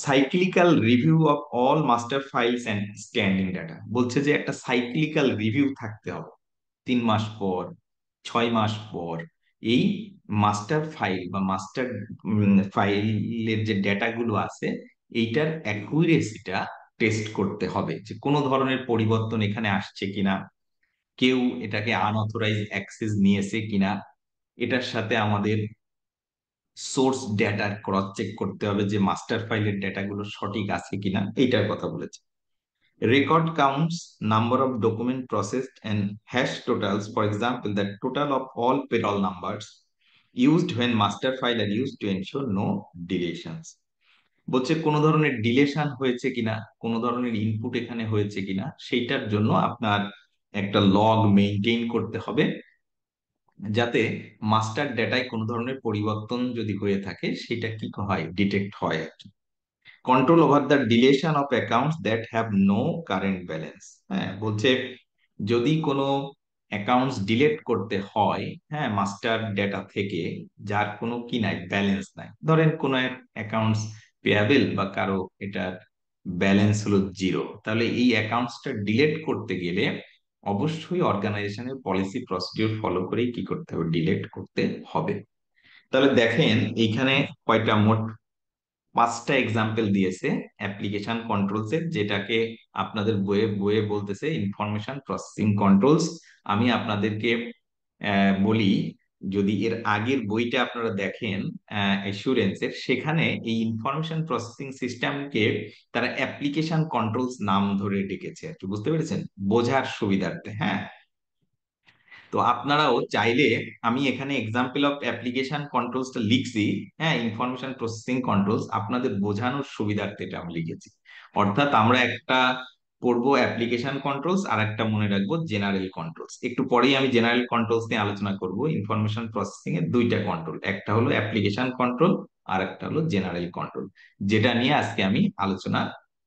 cyclical review of all master files and standing data. বলছে যে একটা সাইক্লিক্যাল রিভিউ থাকতে হবে, 3 মাস পর, 6 মাস পর, এই মাস্টার ফাইল বা মাস্টার ফাইলের যে ডেটা গুলো আছে এইটার অ্যাকুরেসিটা টেস্ট করতে হবে, যে কোনো ধরনের পরিবর্তন এখানে আসছে কিনা, কেউ এটাকে আনঅথরাইজ অ্যাক্সেস নিয়েছে কিনা, এটার সাথে আমাদের সোর্স ডেটা ক্রস চেক করতে হবে যে মাস্টার ফাইলের ডেটাগুলো সঠিক আছে কিনা, এইটার কথা বলেছে। Record counts, number of document processed and hash totals, for example, the total of all payroll numbers used when master file are used to ensure no deletions. বলছে কোনো ধরনের ডিলেশন হয়েছে কিনা, কোনো ধরনের ইনপুট এখানে হয়েছে কিনা, সেইটার জন্য আপনার একটা লগ মেইনটেইন করতে হবে, যাতে মাস্টার ডেটায় কোনো ধরনের পরিবর্তন যদি হয়ে থাকে সেটা কি হয়, ডিটেক্ট হয় আর কি। Control over the deletion of accounts that have no current balance. হ্যাঁ, বলছে যদি কোনো অ্যাকাউন্টস ডিলেট করতে হয়, হ্যাঁ, মাস্টার ডেটা থেকে, যার কোনো কি নাই, ব্যালেন্স নাই, ধরেন কোনো অ্যাকাউন্টস পেয়াবেল বা কারো এটার ব্যালেন্স হলো 0, তাহলে এই অ্যাকাউন্টসটা ডিলেট করতে গেলে অবশ্যই অর্গানাইজেশনের পলিসি প্রসিডিউর ফলো করেই কি করতে হবে, ডিলেট করতে হবে। তাহলে দেখেন এইখানে কয়টা, মোট 5টা এক্সাম্পল দিয়েছে অ্যাপ্লিকেশন কন্ট্রোলস এর, যেটাকে আপনাদের বইয়ে বইয়ে বলতেছে ইনফরমেশন প্রসেসিং কন্ট্রোলস। আমি আপনাদেরকে বলি, যদি এর আগের বইটা আপনারা দেখেন অ্যাসুরেন্স এর, সেখানে এই ইনফরমেশন প্রসেসিং সিস্টেমকে তারা অ্যাপ্লিকেশন কন্ট্রোলস নাম ধরে ডেকেছে আর কি, বুঝতে পেরেছেন, বোঝার সুবিধার্থে। হ্যাঁ, তো আপনারাও চাইলে, আমি এখানে এক্সাম্পল অফ অ্যাপ্লিকেশন কন্ট্রোলসটা লিখছি, হ্যাঁ, ইনফরমেশন প্রসেসিং কন্ট্রোলস, আপনাদের বোঝানোর সুবিধার্থে এটা আমি লিখেছি। অর্থাৎ আমরা একটা পড়বো অ্যাপ্লিকেশন কন্ট্রোলস, আর একটা মনে রাখবো জেনারেল কন্ট্রোলস। একটু পরেই আমি জেনারেল কন্ট্রোলস নিয়ে আলোচনা করব। ইনফরমেশন প্রসেসিং এর 2টা কন্ট্রোল, একটা হলো অ্যাপ্লিকেশন কন্ট্রোল আর একটা হলো জেনারেল কন্ট্রোল, যেটা নিয়ে আজকে আমি আলোচনা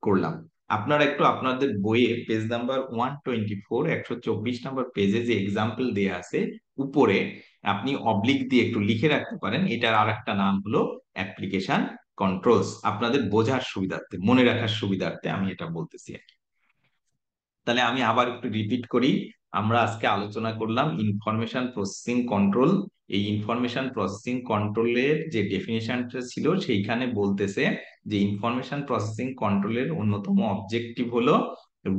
করলাম। আপনারা একটু আপনাদের বইয়ে পেজ নাম্বার 124, 124 নাম্বার পেজে যে এক্সাম্পল দেয়া আছে উপরে, আপনি অবলিক দিয়ে একটু লিখে রাখতে পারেন, এটার আর একটা নাম হলো অ্যাপ্লিকেশন কন্ট্রোলস। আপনাদের বোঝার সুবিধার্থে, মনে রাখার সুবিধার্থে আমি এটা বলতেছি আর কি। তাহলে আমি আবার একটু রিপিট করি, আমরা আজকে আলোচনা করলাম ইনফরমেশন প্রসেসিং কন্ট্রোল। এই ইনফরমেশন প্রসেসিং কন্ট্রোলের যে ডেফিনেশনটা ছিল, সেইখানে বলতেছে যে ইনফরমেশন প্রসেসিং কন্ট্রোলের অন্যতম অবজেক্টিভ হলো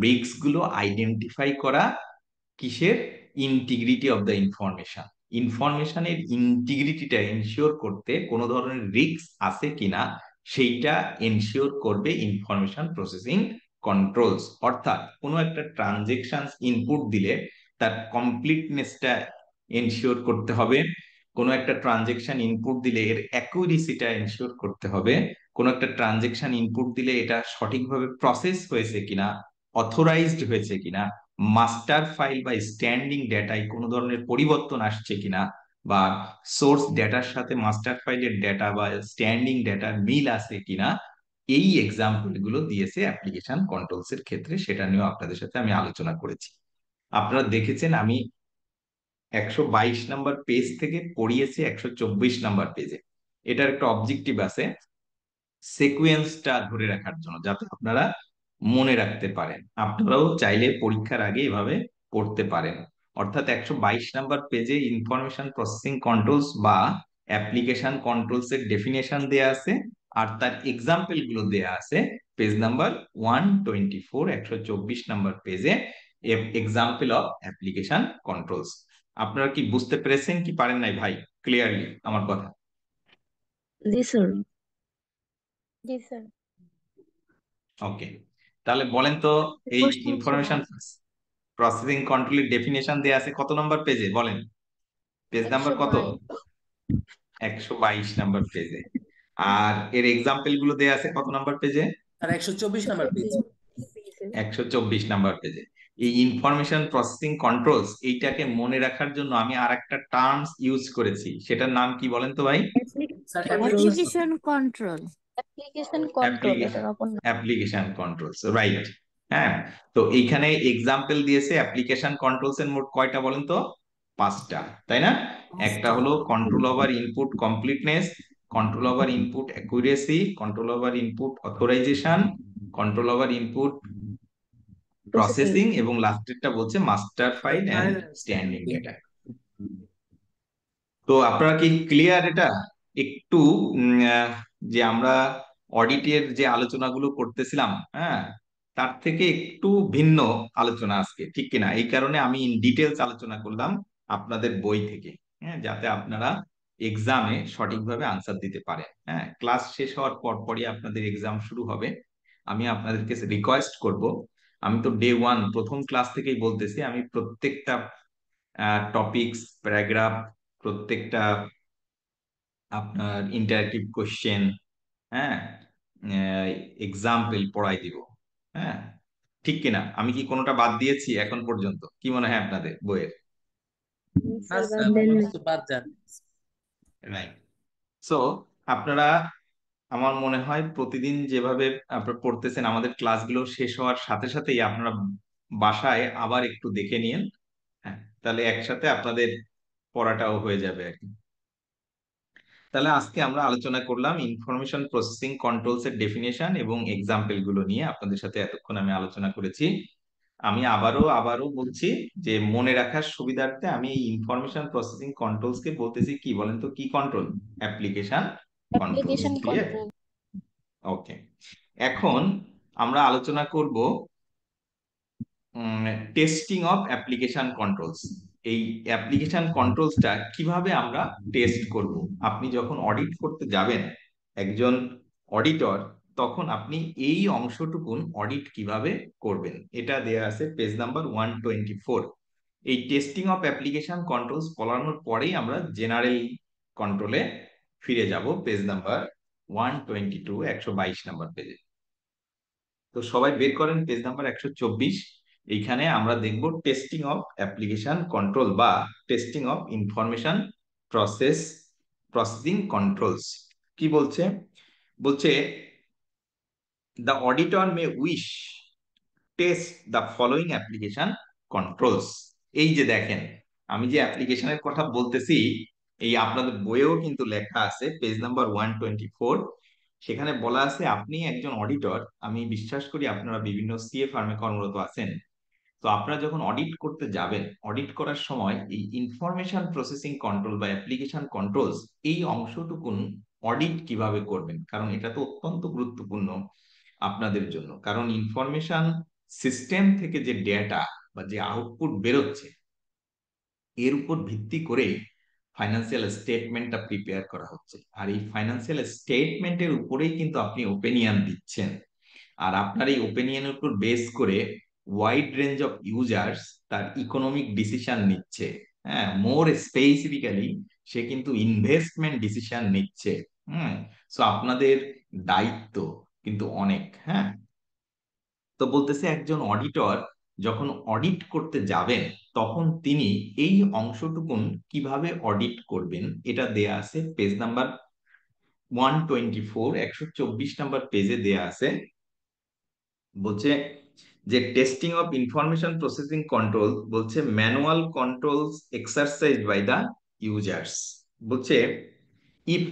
রিস্ক গুলো আইডেন্টিফাই করা, কিসের, ইন্টিগ্রিটি অফ দ্য ইনফরমেশন, ইনফরমেশনের ইন্টিগ্রিটিটা এনশিওর করতে, কোনো ধরনের রিস্ক আছে কিনা সেইটা এনশিওর করবে ইনফরমেশন প্রসেসিং কন্ট্রোলস। অর্থাৎ কোনো একটা ট্রানজেকশন ইনপুট দিলে তার কমপ্লিটনেসটা এনশিওর করতে হবে, কোনো একটা ট্রানজেকশন ইনপুট দিলে এর অ্যাকুরেসিটা এনশিওর করতে হবে, কোনো একটা ট্রানজেকশন ইনপুট দিলে এটা সঠিকভাবে প্রসেস হয়েছে কিনা, অথরাইজড হয়েছে কিনা, মাস্টার ফাইল বা স্ট্যান্ডিং ডেটায় কোনো ধরনের পরিবর্তন আসছে কিনা, বা সোর্স ডেটার সাথে মাস্টার ফাইলের ডেটা বা স্ট্যান্ডিং ডেটার মিল আছে কিনা, এই এক্সাম্পল গুলো দিয়েছে অ্যাপ্লিকেশন কন্ট্রোলস এর ক্ষেত্রে, সেটা নিয়েও আপনাদের সাথে আমি আলোচনা করেছি। আপনারা দেখেছেন আমি 122 নাম্বার পেজ থেকে পড়িয়েছি 124 নাম্বার পেজে। এটার একটা অবজেক্টিভ আছে সিকোয়েন্সটা ধরে রাখার জন্য, যাতে আপনারা মনে রাখতে পারেন। আপনারাও চাইলে পরীক্ষার আগে এভাবে পড়তে পারেন। অর্থাৎ 122 নাম্বার পেজে ইনফরমেশন প্রসেসিং কন্ট্রোলস বা অ্যাপ্লিকেশন কন্ট্রোলস এর ডেফিনেশন দেয়া আছে, আর তার এক্সাম্পল গুলো দেয়া আছে পেজ নাম্বার 124, 124 নাম্বার পেজে এক্সাম্পল অফ অ্যাপ্লিকেশন কন্ট্রোলস। আপনারা কি বুঝতে পেরেছেন কি পারেন নাই ভাই, ক্লিয়ারলি আমার কথা? জি স্যার। জি স্যার। ওকে, তাহলে বলেন তো এই প্রশ্ন হচ্ছে ইনফরমেশন প্রসেসিং কন্ট্রোলের ডেফিনেশন দেয়া আছে কত নাম্বার পেজে বলেন? পেজ নাম্বার কত? 122 নাম্বার পেজে। আর এর এক্সাম্পল গুলো দেয়া আছে কত নাম্বার পেজে? আর 124 নাম্বার পেজ। 124 নাম্বার পেজে। এই ইনফরমেশন প্রসেসিং কন্ট্রোলস এইটাকে মনে রাখার জন্য আমি আর একটা টার্মস ইউজ করেছি, সেটার নাম কি বলেন তো ভাই? Sir application control. Application control এটার অপর নাম। Application controls, right. হ্যাঁ, তো এইখানে এক্সাম্পল দিয়েছে অ্যাপ্লিকেশন কন্ট্রোলস এর মোট কয়টা বলেন তো? 5টা, তাই না? একটা হলো control over input completeness, control over input accuracy, control over input authorisation, control over input processing, এবং লাস্টেরটা বলছে master file and standing data. তো আপনারা কি ক্লিয়ার? এটা একটু যে আমরা অডিটের যে আলোচনাগুলো করতেছিলাম, হ্যাঁ, তার থেকে একটু ভিন্ন আলোচনা আজকে, ঠিক কিনা? এই কারণে আমি ইন ডিটেলস আলোচনা করলাম আপনাদের বই থেকে, হ্যাঁ, যাতে আপনারা এক্সামে সঠিকভাবে আনসার দিতে পারেন। হ্যাঁ, ক্লাস শেষ হওয়ার পর পরই আপনাদের এক্সাম শুরু হবে। আমি আপনাদেরকে রিকোয়েস্ট করব, আমি তো ডে ওয়ান প্রথম ক্লাস থেকেই বলতেছি, আমি প্রত্যেকটা টপিকস, প্যারাগ্রাফ, প্রত্যেকটা আপনার ইন্টারেক্টিভ কোশ্চেন, হ্যাঁ, এক্সাম্পল পড়াই দিব। হ্যাঁ, ঠিক কিনা? আমি কি কোনোটা বাদ দিয়েছি এখন পর্যন্ত? কি মনে হয় আপনাদের বইয়ের? না স্যার, কিছু বাদ যান। রাইট। সো আপনারা, আমার মনে হয় প্রতিদিন যেভাবে আপনারা পড়তেছেন, আমাদের ক্লাসগুলো শেষ হওয়ার সাথে সাথেই আপনারা বাসায় আবার একটু দেখে নিন। হ্যাঁ, তাহলে একসাথে আপনাদের পড়াটাও হয়ে যাবে আর কি। তাহলে আজকে আমরা আলোচনা করলাম ইনফরমেশন প্রসেসিং কন্ট্রোলস এর ডেফিনেশন এবং এক্সাম্পল গুলো নিয়ে। আপনাদের সাথে এতক্ষণ আমি আলোচনা করেছি। আমি আবারও বলছি যে মনে রাখার সুবিধার্থে আমি এই ইনফরমেশন প্রসেসিং কন্ট্রোলস কে বলতেছি কি বলেন তো? কি control? Application controls. Application clear? Control. Okay, এখন আমরা আলোচনা করব টেস্টিং অফ অ্যাপ্লিকেশন কন্ট্রোলস। এই অ্যাপ্লিকেশন কন্ট্রোলসটা কিভাবে আমরা টেস্ট করব? আপনি যখন অডিট করতে যাবেন একজন অডিটর, তখন আপনি এই অংশটুকুন অডিট কিভাবে করবেন, এটা দেয়া আছে পেজ নাম্বার 124। এই টেস্টিং অফ অ্যাপ্লিকেশন কন্ট্রোলস পড়ানোর পরেই আমরা জেনারেল কন্ট্রোলে ফিরে যাব, পেজ নাম্বার 122, 122 নাম্বার পেজে। তো সবাই বের করেন পেজ নাম্বার 124। এইখানে আমরা দেখব টেস্টিং অফ অ্যাপ্লিকেশন কন্ট্রোল বা testing of information processing controls. কি বলছে? বলছে the auditor may wish test the following application controls। এই যে দেখেন, আমি যে অ্যাপ্লিকেশনের কথা বলতেছি, এই আপনাদের বইয়েও কিন্তু লেখা আছে পেজ নাম্বার 124। সেখানে বলা আছে আপনি একজন অডিটর, আমি বিশ্বাস করি আপনারা বিভিন্ন সিএ ফার্মে কর্মরত আছেন। তো আপনারা যখন অডিট করতে যাবেন, অডিট করার সময় এই ইনফরমেশন প্রসেসিং কন্ট্রোল বা অ্যাপ্লিকেশন কন্ট্রোলস এই অংশটুকুন অডিট কিভাবে করবেন, কারণ এটা তো অত্যন্ত গুরুত্বপূর্ণ আপনাদের জন্য। কারণ ইনফরমেশন সিস্টেম থেকে যে ডেটা বা যে আউটপুট বেরোচ্ছে, এর উপর ভিত্তি করে ফাইন্যান্সিয়াল স্টেটমেন্টটা প্রিপেয়ার করা হচ্ছে। আর এই ফাইন্যান্সিয়াল স্টেটমেন্টের উপরেই কিন্তু আপনি ওপিনিয়ন দিচ্ছেন। আর আপনার এই ওপিনিয়নের উপর বেস করে ওয়াইড রেঞ্জ অফ ইউজার্স তার ইকোনমিক ডিসিশন নিচ্ছে। হ্যাঁ, মোর স্পেসিফিক্যালি সে কিন্তু ইনভেস্টমেন্ট ডিসিশন নিচ্ছে। সো আপনাদের দায়িত্ব কিন্তু অনেক। হ্যাঁ, তো বলতেছে একজন অডিটর যখন অডিট করতে যাবেন, তখন তিনি এই অংশটুকুন কিভাবে অডিট করবেন এটা দেয়া আছে পেজ নাম্বার 124 124 নাম্বার পেজে দেয়া আছে। বলছে যে testing of information processing control, বলছে manual controls exercise by the users. বলছে if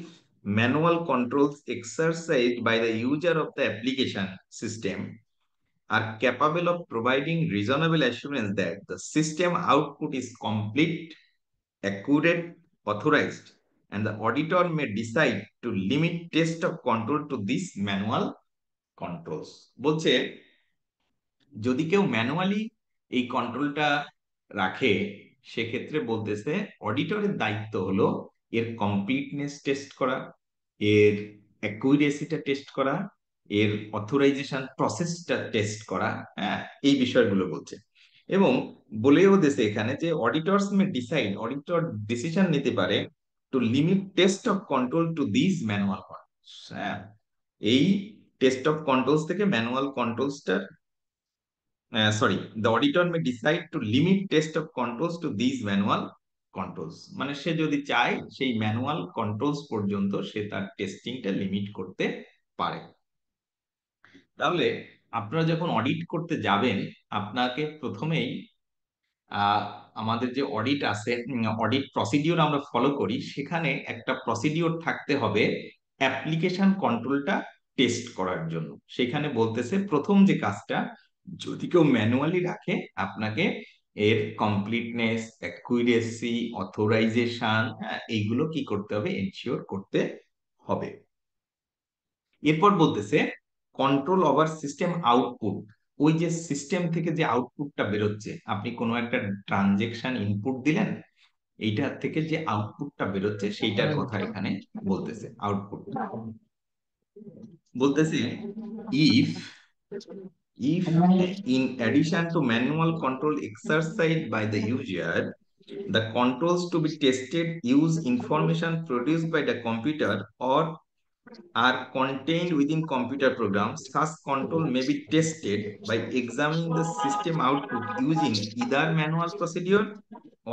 manual controls exercised by the user of the application system are capable of providing reasonable assurance that the system output is complete, accurate, authorized, and the auditor may decide to limit test of control to these manual controls. বলছে যদি কেউ ম্যানুয়ালি এই কন্ট্রোলটা রাখে, সেক্ষেত্রে বলতেছে অডিটরের দায়িত্ব হলো এর কমপ্লিটনেস টেস্ট করা, এর অ্যাকুরেসিটা টেস্ট করা, এর অথরাইজেশন প্রসেসটা টেস্ট করা, হ্যাঁ, এই বিষয়গুলো বলছে। এবং বলেও দিয়েছে এখানে যে auditors may decide, auditor decision নিতে পারে to limit test of control to this manual controls. হ্যাঁ, এই টেস্ট অফ কন্ট্রোলস থেকে ম্যানুয়াল কন্ট্রোলসটার the auditor may decide to limit test of controls to these manual controls, মানে সে যদি চায় সেই ম্যানুয়াল কন্ট্রোলস পর্যন্ত সে তার টেস্টিংটা লিমিট করতে পারে। তাহলে আপনারা যখন অডিট করতে যাবেন, আপনাকে প্রথমেই আমাদের যে অডিট আছে, অডিট প্রসিডিওর আমরা ফলো করি, সেখানে একটা প্রসিডিওর থাকতে হবে অ্যাপ্লিকেশন কন্ট্রোলটা টেস্ট করার জন্য। সেখানে বলতেছে প্রথম যে কাজটা, যদি কেউ ম্যানুয়ালি রাখে, আপনাকে এর কমপ্লিটনেস, অ্যাকুরেসি, অথরাইজেশন, এইগুলো কি করতে হবে, এনশিওর করতে হবে। এরপর বলতেছে কন্ট্রোল ওভার সিস্টেম আউটপুট, ওই যে সিস্টেম থেকে যে আউটপুটটা বেরোচ্ছে, আপনি কোনো একটা ট্রানজেকশন ইনপুট দিলেন, এইটার থেকে যে আউটপুটটা বেরোচ্ছে সেইটার কথা এখানে বলতেছে। আউটপুট বলতেছে if in addition to manual control exercised by the user, the controls to be tested use information produced by the computer or are contained within computer programs, such control may be tested by examining the system output using either manual procedure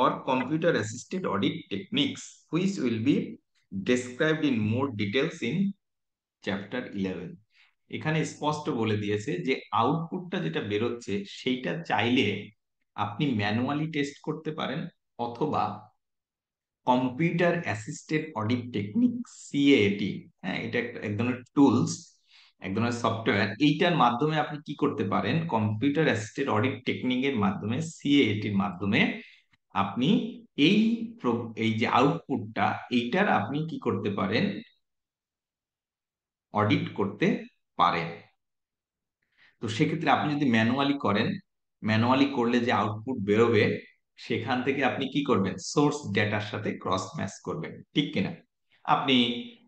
or computer assisted audit techniques, which will be described in more details in chapter 11. এখানে স্পষ্ট বলে দিয়েছে যে আউটপুটটা যেটা বেরোচ্ছে সেইটা চাইলে আপনি ম্যানুয়ালি টেস্ট করতে পারেন, অথবা কম্পিউটার অ্যাসিস্টেড অডিট টেকনিক, সিএএটি, হ্যাঁ, এটা এক ধরনের টুলস, এক ধরনের সফটওয়্যার, এইটার মাধ্যমে আপনি কি করতে পারেন, কম্পিউটার অ্যাসিস্টেড অডিট টেকনিকের মাধ্যমে, সিএএটির মাধ্যমে আপনি এই এই যে আউটপুটটা, এইটার আপনি কি করতে পারেন, অডিট করতে পারেন। তো সেক্ষেত্রে আপনি যদি ম্যানুয়ালি করেন, ম্যানুয়ালি করলে যে আউটপুট বেরোবে, সেখান থেকে আপনি কি করবেন, সোর্স ডেটার সাথে ক্রস ম্যাচ করবেন, ঠিক কিনা? আপনি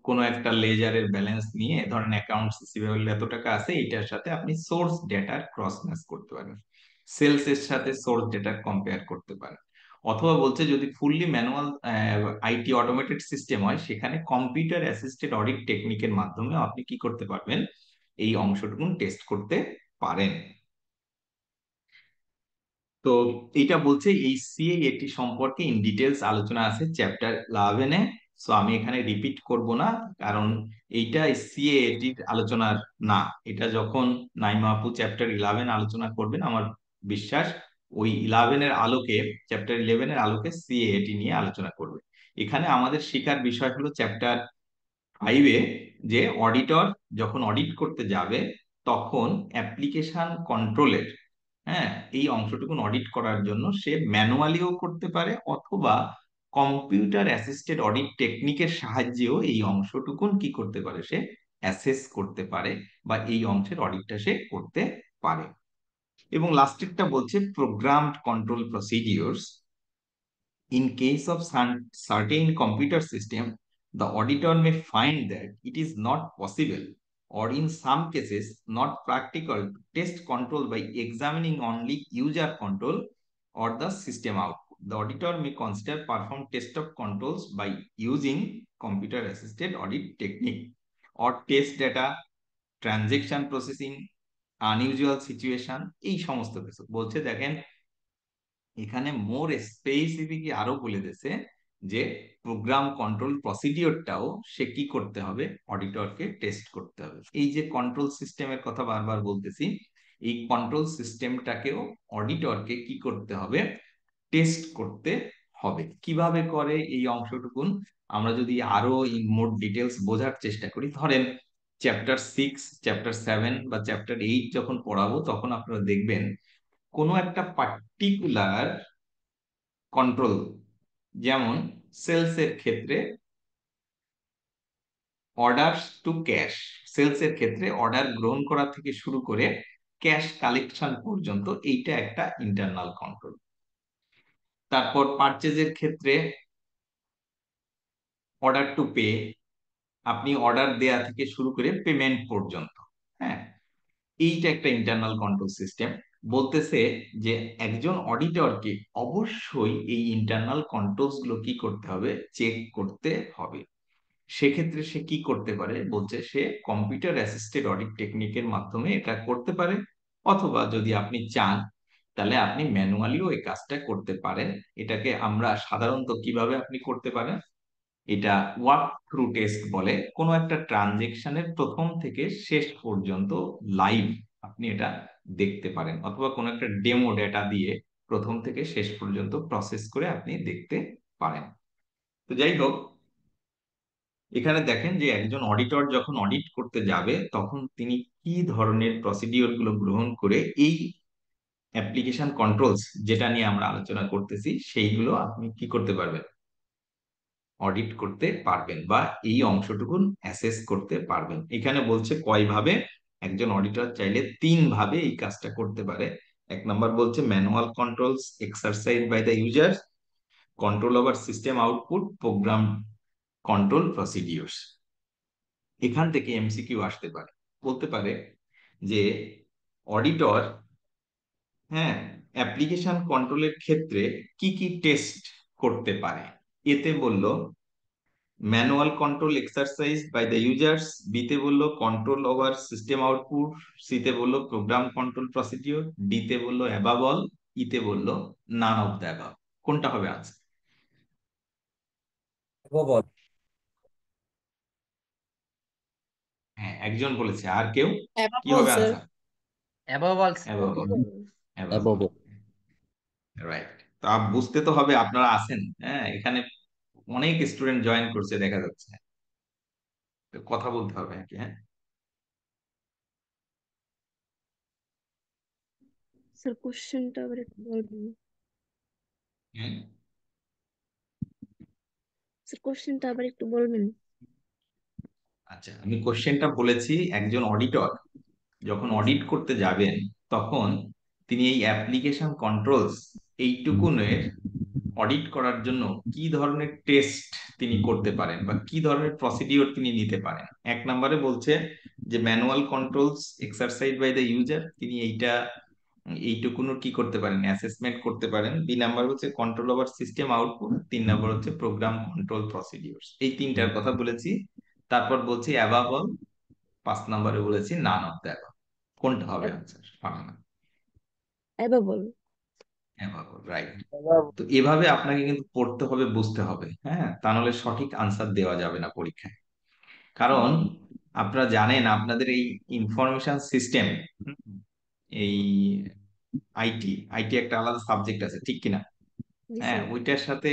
কোনো একটা লেজারের ব্যালেন্স নিয়ে ধরেন অ্যাকাউন্টস রিসিভেবল এত টাকা আছে, এটার সাথে আপনি সোর্স ডেটার ক্রস ম্যাচ করতে পারবেন, সেলস এর সাথে সোর্স ডেটা কম্পেয়ার করতে পারেন। অথবা বলছে যদি fully manual IT automated system হয়, সেখানে কম্পিউটার অ্যাসিস্টেড অডিট টেকনিকের মাধ্যমে আপনি কি করতে পারবেন, এই অংশটুকু টেস্ট করতে পারেন। তো এটা বলছে এই সিএএটি সম্পর্কে ইন ডিটেলস আলোচনা আছে চ্যাপ্টার 11-এ। সো আমি এখানে রিপিট করব না, কারণ এইটা সিএএটির আলোচনার না। এটা যখন নাইমা আপু চ্যাপ্টার 11 আলোচনা করবেন, আমার বিশ্বাস ওই 11-এর আলোকে, চ্যাপ্টার 11-এর আলোকে সিএএটি নিয়ে আলোচনা করবে। এখানে আমাদের শেখার বিষয় হলো চ্যাপ্টার 5-এ যে অডিটর যখন অডিট করতে যাবে, তখন অ্যাপ্লিকেশন কন্ট্রোলের, হ্যাঁ, এই অংশটুকু অডিট করার জন্য সে ম্যানুয়ালিও করতে পারে, অথবা কম্পিউটার অ্যাসিস্টেড অডিট টেকনিকের সাহায্যেও এই অংশটুকুন কি করতে পারে, সে অ্যাসেস করতে পারে, বা এই অংশের অডিটটা সে করতে পারে। এবং লাস্টেরটা বলছে programmed control procedures in case of certain computer system, the auditor may find that it is not possible, or in some cases not practical, to test control by examining only user control or the system output. The auditor may consider perform test of controls by using computer assisted audit technique or test data, transaction processing, unusual situation, এই সমস্ত কিছু বলছে। দেখেন এখানে মোর স্পেসিফিক আরো বলে দিয়েছে যে প্রোগ্রাম কন্ট্রোল প্রসিডিওরটাও সে কি করতে হবে, অডিটরকে টেস্ট করতে হবে। এই যে কন্ট্রোল সিস্টেমের কথা বারবার বলতেছি, এই কন্ট্রোল সিস্টেমটাকেও অডিটরকে কি করতে হবে, টেস্ট করতে হবে। কিভাবে করে এই অংশটুকুন আমরা যদি আরো মোর ডিটেলস বোঝার চেষ্টা করি, ধরেন চ্যাপ্টার 6, চ্যাপ্টার 7 বা চ্যাপ্টার 8 যখন পড়াবো, তখন আপনারা দেখবেন কোনো একটা পার্টিকুলার কন্ট্রোল, যেমন সেলস এর ক্ষেত্রে অর্ডার টু ক্যাশ, সেলস এর ক্ষেত্রে অর্ডার গ্রহণ করা থেকে শুরু করে ক্যাশ কালেকশন পর্যন্ত, এইটা একটা ইন্টারনাল কন্ট্রোল। তারপর পারচেজের ক্ষেত্রে অর্ডার টু পে, আপনি অর্ডার দেয়া থেকে শুরু করে পেমেন্ট পর্যন্ত। হ্যাঁ, এইটা একটা ইন্টারনাল কন্ট্রোল সিস্টেম। বলতেছে যে একজন অডিটরকে অবশ্যই এই ইন্টারনাল কন্ট্রোলস গুলো কি করতে হবে, চেক করতে হবে। সেক্ষেত্রে সে কি করতে পারে, বলছে সে কম্পিউটার অ্যাসিস্টেড অডিট টেকনিকের মাধ্যমে এটা করতে পারে, অথবা যদি আপনি চান তাহলে আপনি ম্যানুয়ালিও এই কাজটা করতে পারেন। এটাকে আমরা সাধারণত কিভাবে আপনি করতে পারেন, এটা ওয়াক থ্রু টেস্ট বলে। কোনো একটা ট্রানজেকশনের প্রথম থেকে শেষ পর্যন্ত লাইভ আপনি এটা দেখতে পারেন, অথবা কোনো একটা ডেমো ডেটা দিয়ে প্রথম থেকে শেষ পর্যন্ত প্রসেস করে আপনি দেখতে পারেন। তো যাই হোক, এখানে দেখেন যে একজন অডিটর যখন অডিট করতে যাবে, তখন তিনি কি ধরনের প্রসিডিওর গুলো গ্রহণ করে এই অ্যাপ্লিকেশন কন্ট্রোলস যেটা নিয়ে আমরা আলোচনা করতেছি, সেইগুলো আপনি কি করতে পারবেন, অডিট করতে পারবেন, বা এই অংশটুকুন অ্যাসেস করতে পারবেন। এখানে বলছে কয়ভাবে একজন অডিটর চাইলে 3 ভাবে এই কাজটা করতে পারে। 1 নম্বর বলছে manual controls exercise by the user, control over system output, program control procedures. এখান থেকে এমসিকিউ আসতে পারে, বলতে পারে যে অডিটর, হ্যাঁ, অ্যাপ্লিকেশন কন্ট্রোলের ক্ষেত্রে কি কি টেস্ট করতে পারে। এতে বলল manual control exercise by the users, বিতে বললো কন্ট্রোল ওভার সিস্টেম আউটপুট, সিতে বললো প্রোগ্রাম কন্ট্রোল প্রসিডিওর, ডিতে বললো অ্যাবাভ অল, ইতে বললো নান অফ দ্য অ্যাবাভ। কোনটা হবে আনসার? হ্যাঁ, একজন বলেছে, আর কেউ? কি হবে answer? Above all. Above all, above all, right. তো বুঝতে তো হবে, আপনারা আছেন, হ্যাঁ, এখানে অনেক স্টুডেন্ট জয়েন করছে দেখা যাচ্ছে, তো কথা বলতে হবে আর কি। হ্যাঁ, স্যার কোশ্চেনটা আবার একটু বলবেন? হ্যাঁ, স্যার কোশ্চেনটা আবার একটু বলবেন? আচ্ছা, আমি কোশ্চেনটা বলেছি, একজন অডিটর যখন অডিট করতে যাবেন, তখন তিনি এই অ্যাপ্লিকেশন কন্ট্রোলস এইটুকুনের অডিট করার জন্য কি ধরনের টেস্ট তিনি করতে পারেন, বা কি ধরনের প্রসিডিওর তিনি নিতে পারেন। 1 নম্বরে বলছে যে manual controls exercise by the user, তিনি এইটুকুনোর কি করতে পারেন, অ্যাসেসমেন্ট করতে পারেন। 2 নাম্বার হচ্ছে control over system output, 3 number হচ্ছে প্রোগ্রাম কন্ট্রোল প্রসিডিওরস। এই 3টার কথা বলেছি। তারপর বলছি অ্যাবাভ অল, 5 নম্বরে বলেছি নান অফ দ্য অ্যাবাভ। কোনটা হবে আনসার? Farhana? Above all. Above all, right. তো এভাবে আপনাকে কিন্তু পড়তে হবে, বুঝতে হবে, হ্যাঁ, তা নাহলে সঠিক আনসার দেওয়া যাবে না পরীক্ষায়। কারণ আপনারা জানেন আপনাদের এই ইনফরমেশন সিস্টেম, এই আইটি একটা আলাদা সাবজেক্ট আছে, ঠিক কিনা? জি হ্যাঁ, স্যার। ওইটার সাথে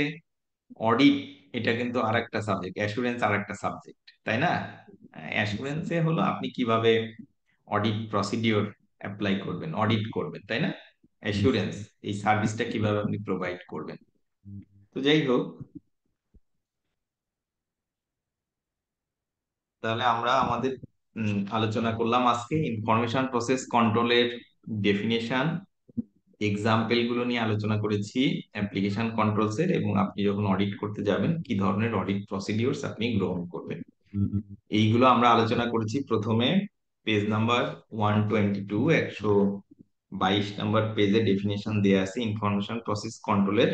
অডিট, এটা কিন্তু আরেকটা সাবজেক্ট, অ্যাসুরেন্স আরেকটা সাবজেক্ট, তাই না? অ্যাসুরেন্সে হলো আপনি কিভাবে অডিট প্রসিডিওর অ্যাপ্লাই করবেন, অডিট করবেন, তাই না? অ্যাসুরেন্স, এই সার্ভিসটা কিভাবে আপনি প্রোভাইড করবেন। তো যাই হোক, তাহলে আমরা আমাদের আলোচনা করলাম আজকে ইনফরমেশন প্রসেস কন্ট্রোলের ডেফিনেশন, এক্সাম্পল গুলো নিয়ে আলোচনা করেছি অ্যাপ্লিকেশন কন্ট্রোলস এর, এবং আপনি যখন অডিট করতে যাবেন কি ধরনের অডিট প্রসিডিওরস আপনি গ্রহণ করবেন, এইগুলো আমরা আলোচনা করেছি। প্রথমে পেজ নাম্বার 122, 122 নাম্বার পেজে ডেফিনেশন দেয়া আছে ইনফরমেশন প্রসেস কন্ট্রোলের।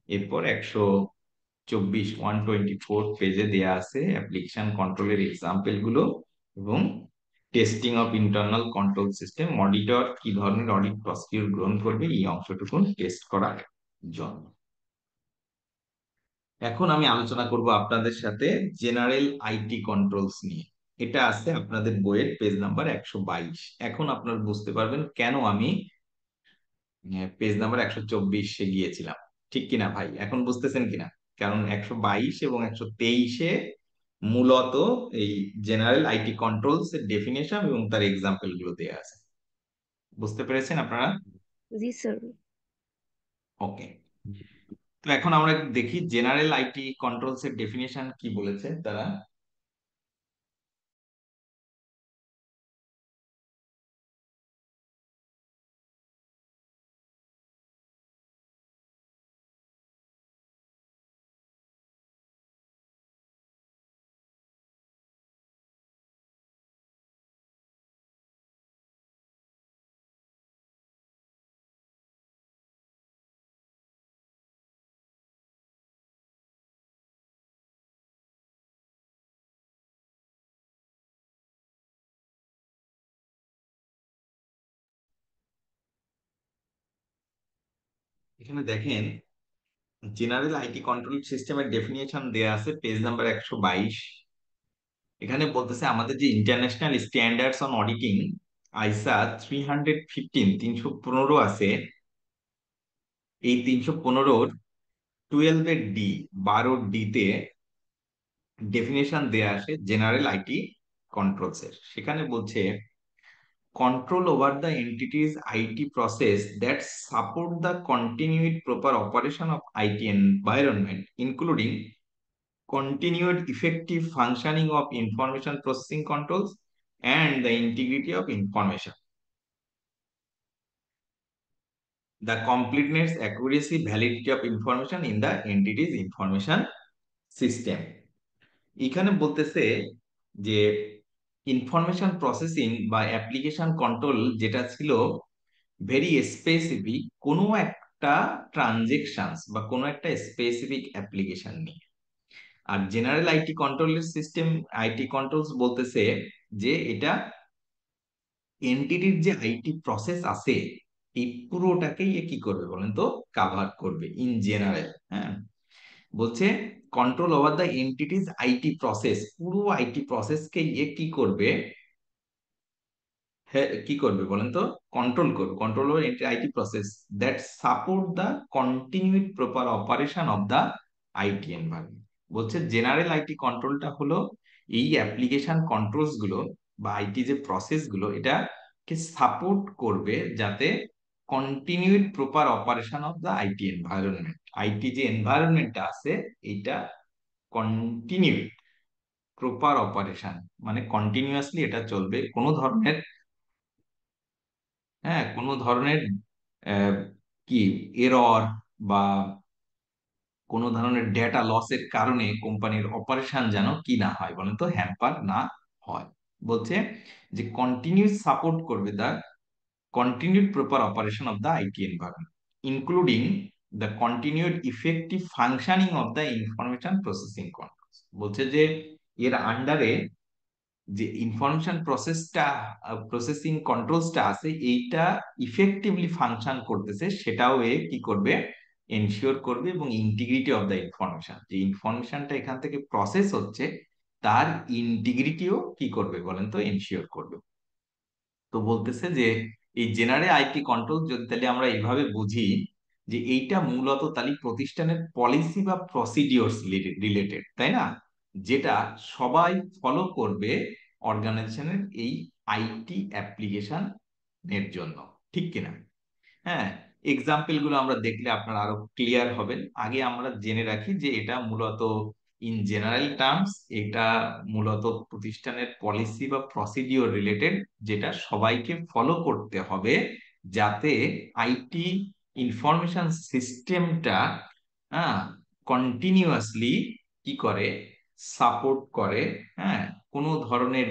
এরপর 124 পেজে দেয়া আছে অ্যাপ্লিকেশন কন্ট্রোলের এক্সাম্পল গুলো, এবং testing of internal control system, auditor কি ধরনের অডিট প্রসিডিউর গ্রহণ করবে এই অংশটুকু টেস্ট করার জন্য। এখন আমি আলোচনা করব আপনাদের সাথে জেনারেল আইটি কন্ট্রোলস নিয়ে। এটা আছে আপনাদের বইয়ের পেজ নাম্বার 122। এখন আপনারা বুঝতে পারবেন কেন আমি পেজ নাম্বার 124-এ গিয়েছিলাম, ঠিক কিনা ভাই? এখন বুঝতেছেন কিনা? কারণ 122 এবং 123-এ মূলত এই জেনারেল আইটি কন্ট্রোলস এর ডেফিনেশন এবং তার এক্সাম্পল গুলো দেওয়া আছে। বুঝতে পেরেছেন আপনারা? জি স্যার। ওকে, তো এখন আমরা দেখি জেনারেল আইটি কন্ট্রোলস এর ডেফিনেশন কি বলেছে তারা। এখানে দেখেন জেনারেল আইটি কন্ট্রোল সিস্টেমের ডেফিনিশন দেয়া আছে পেজ নাম্বার 122। এখানে বলতেছে আমাদের যে ইন্টারন্যাশনাল স্ট্যান্ডার্ডস অন অডিটিং আইসা 315 আছে, এই 315-র 12-এর 12 তে ডেফিনেশন দেয়া আছে জেনারেল আইটি কন্ট্রোলস এর। সেখানে বলছে control over the entities IT process that support the continued proper operation of IT environment, including continued effective functioning of information processing controls and the integrity of information, the completeness, accuracy, validity of information in the entities information system. এখানে বলতেছে যে ইনফরমেশন প্রসেসিং বা অ্যাপ্লিকেশন কন্ট্রোল যেটা ছিল ভেরি স্পেসিফিক কোনো একটা ট্রানজেকশনস বা কোনো একটা স্পেসিফিক অ্যাপ্লিকেশন নিয়ে। আর জেনারেল আইটি কন্ট্রোলের সিস্টেম আইটি কন্ট্রোলস বলতেছে যে এটা এনটিটির যে আইটি প্রসেস আছে এই পুরোটাকেই কি করবে বলেন তো, কাভার করবে ইন জেনারেল। হ্যাঁ, বলছে control over the entities IT process, পুরো আইটি প্রসেসকে কি করবে, কি করবে বলেন তো, কন্ট্রোল করবে। Control over IT process that support the continued proper operation of the IT environment. বলছে জেনারেল আইটি কন্ট্রোলটা হলো এই অ্যাপ্লিকেশন কন্ট্রোলস গুলো বা আইটি যে প্রসেস গুলো এটাকে সাপোর্ট করবে যাতে continued proper operation of the IT environment, IT যে এনভায়রনমেন্টটা আছে এটা কন্টিনিউড প্রপার অপারেশন মানে কন্টিনিউয়াসলি এটা চলবে, কোনো ধরনের কোনো ধরনের আহ, কি এরর বা কোনো ধরনের ডেটা লসের কারণে কোম্পানির অপারেশন যেন কি না হয় বলেন তো, হ্যাম্পার না হয়। বলছে যে কন্টিনিউস সাপোর্ট করবে দা continued proper operation of the IT environment, including the continued effective functioning of the information processing controls. বলছে যে এর আন্ডারে যে ইনফরমেশন প্রসেসিং কন্ট্রোলসটা আছে এইটা ইফেক্টিভলি ফাংশন করতেছে সেটাও কি করবে, এনশিওর করবে। এবং ইন্টিগ্রিটি অফ দ্য ইনফরমেশন, যে ইনফরমেশনটা এখান থেকে প্রসেস হচ্ছে তার ইন্টিগ্রিটিও কি করবে বলেন তো, এনশিওর করবে। তো বলতেছে যে এই জেনারেল আইটি কন্ট্রোল যদি তাহলে আমরা এইভাবে বুঝি যে এইটা মূলত তাহলে প্রতিষ্ঠানের পলিসি বা প্রসিডিওরস রিলেটেড, তাই না, যেটা সবাই ফলো করবে অর্গানাইজেশনের এই আইটি অ্যাপ্লিকেশন এর জন্য, ঠিক কিনা? হ্যাঁ, এক্সাম্পল গুলো আমরা দেখলে আপনারা আরো ক্লিয়ার হবেন। আগে আমরা জেনে রাখি যে এটা মূলত ইন জেনারেল টার্মস এটা মূলত প্রতিষ্ঠানের পলিসি বা প্রসিডিওর রিলেটেড, যেটা সবাইকে ফলো করতে হবে যাতে আইটি ইনফরমেশন সিস্টেমটা কন্টিনিউয়াসলি কি করে, সাপোর্ট করে। হ্যাঁ, কোনো ধরনের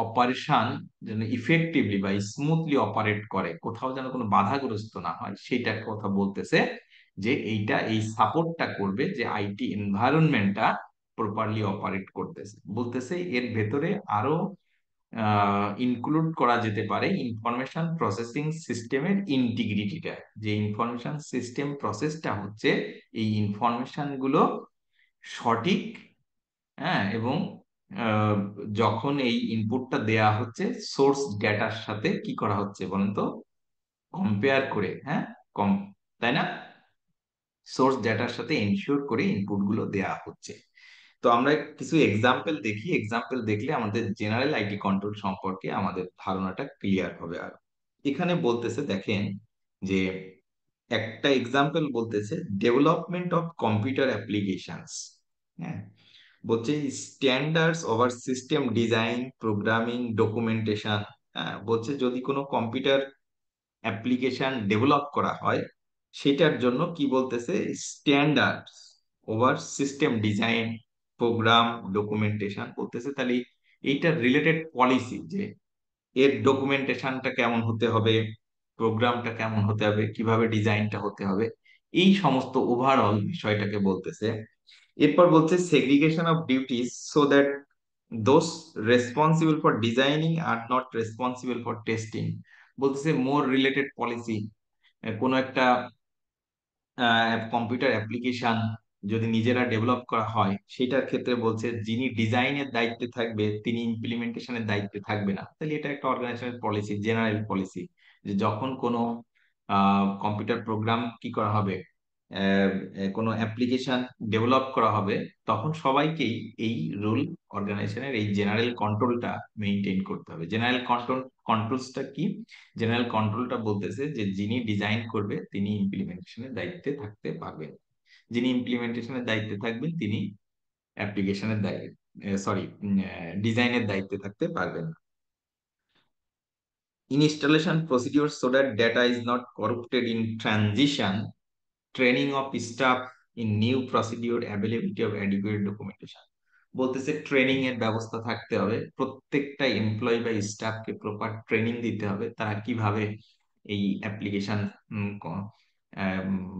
অপারেশন যেন ইফেক্টিভলি বা স্মুথলি অপারেট করে, কোথাও যেন কোনো বাধাগ্রস্ত না হয়, সেইটার কথা বলতেছে যে এইটা এই সাপোর্টটা করবে যে আইটি এনভায়রনমেন্টটা প্রপারলি অপারেট করতেছে। বলতেছে এর ভেতরে আরো ইনক্লুড করা যেতে পারে ইনফরমেশন প্রসেসিং সিস্টেমের ইন্টিগ্রিটিটা। যে ইনফরমেশন সিস্টেম প্রসেসটা হচ্ছে এই ইনফরমেশন গুলো সঠিক, হ্যাঁ, এবং আহ, যখন এই ইনপুটটা দেয়া হচ্ছে সোর্স ডেটার সাথে কি করা হচ্ছে বলেন তো, কম্পেয়ার করে, হ্যাঁ, কম, তাই না, সোর্স ডেটার সাথে এনশিওর করে ইনপুট গুলো দেয়া হচ্ছে। তো আমরা কিছু এক্সাম্পল দেখি, এক্সাম্পল দেখলে আমাদের জেনারেল আইটি কন্ট্রোল সম্পর্কে আমাদের ধারণাটা ক্লিয়ার হবে। আর এখানে বলতেছে দেখেন যে একটা এক্সাম্পল বলতেছে ডেভেলপমেন্ট অফ কম্পিউটার অ্যাপ্লিকেশনস, হ্যাঁ, বলছে standards over system design programming documentation. হ্যাঁ, বলছে যদি কোনো কম্পিউটার অ্যাপ্লিকেশন ডেভেলপ করা হয় সেটার জন্য কি বলতেছে, standard over system design program documentation বলতেছে। তাহলে এইটার রিলেটেড পলিসি, যে এর ডকুমেন্টেশনটা কেমন হতে হবে, প্রোগ্রামটা কেমন হতে হবে, কিভাবে ডিজাইনটা হতে হবে, এই সমস্ত ওভারঅল বিষয়টাকে বলতেছে। এরপর বলছে segregation of duties so that those responsible for designing are not responsible for testing. বলতেছে মোর রিলেটেড পলিসি, কোনো একটা কম্পিউটার অ্যাপ্লিকেশন যদি নিজেরা ডেভেলপ করা হয় সেটার ক্ষেত্রে বলছে যিনি ডিজাইনের দায়িত্বে থাকবে তিনি ইমপ্লিমেন্টেশনের দায়িত্বে থাকবে না। তাহলে এটা একটা অর্গানাইজেশনের পলিসি, জেনারেল পলিসি, যে যখন কোনো কম্পিউটার প্রোগ্রাম কি করা হবে, আহ, কোনো অ্যাপ্লিকেশন ডেভেলপ করা হবে, তখন সবাইকেই এই রুল, অর্গানাইজেশনের এই জেনারেল কন্ট্রোলটা মেনটেন করতে হবে। জেনারেল কন্ট্রোলসটা কি? জেনারেল কন্ট্রোলটা বলতেছে যে যিনি ডিজাইন করবে তিনি ইমপ্লিমেন্টেশনের দায়িত্বে থাকতে পারবেন, যিনি ইমপ্লিমেন্টেশনের দায়িত্বে থাকবেন তিনি অ্যাপ্লিকেশনের দায়িত্ব, সরি, ডিজাইনের দায়িত্বে থাকতে পারবেন না। Installation procedure so that data is not corrupted in transition, training of staff in new procedure, availability of adequate documentation. বলতেছে ট্রেনিং এর ব্যবস্থা থাকতে হবে, প্রত্যেকটা এমপ্লয়ি বা স্টাফকে প্রপার ট্রেনিং দিতে হবে, তারা কিভাবে এই অ্যাপ্লিকেশন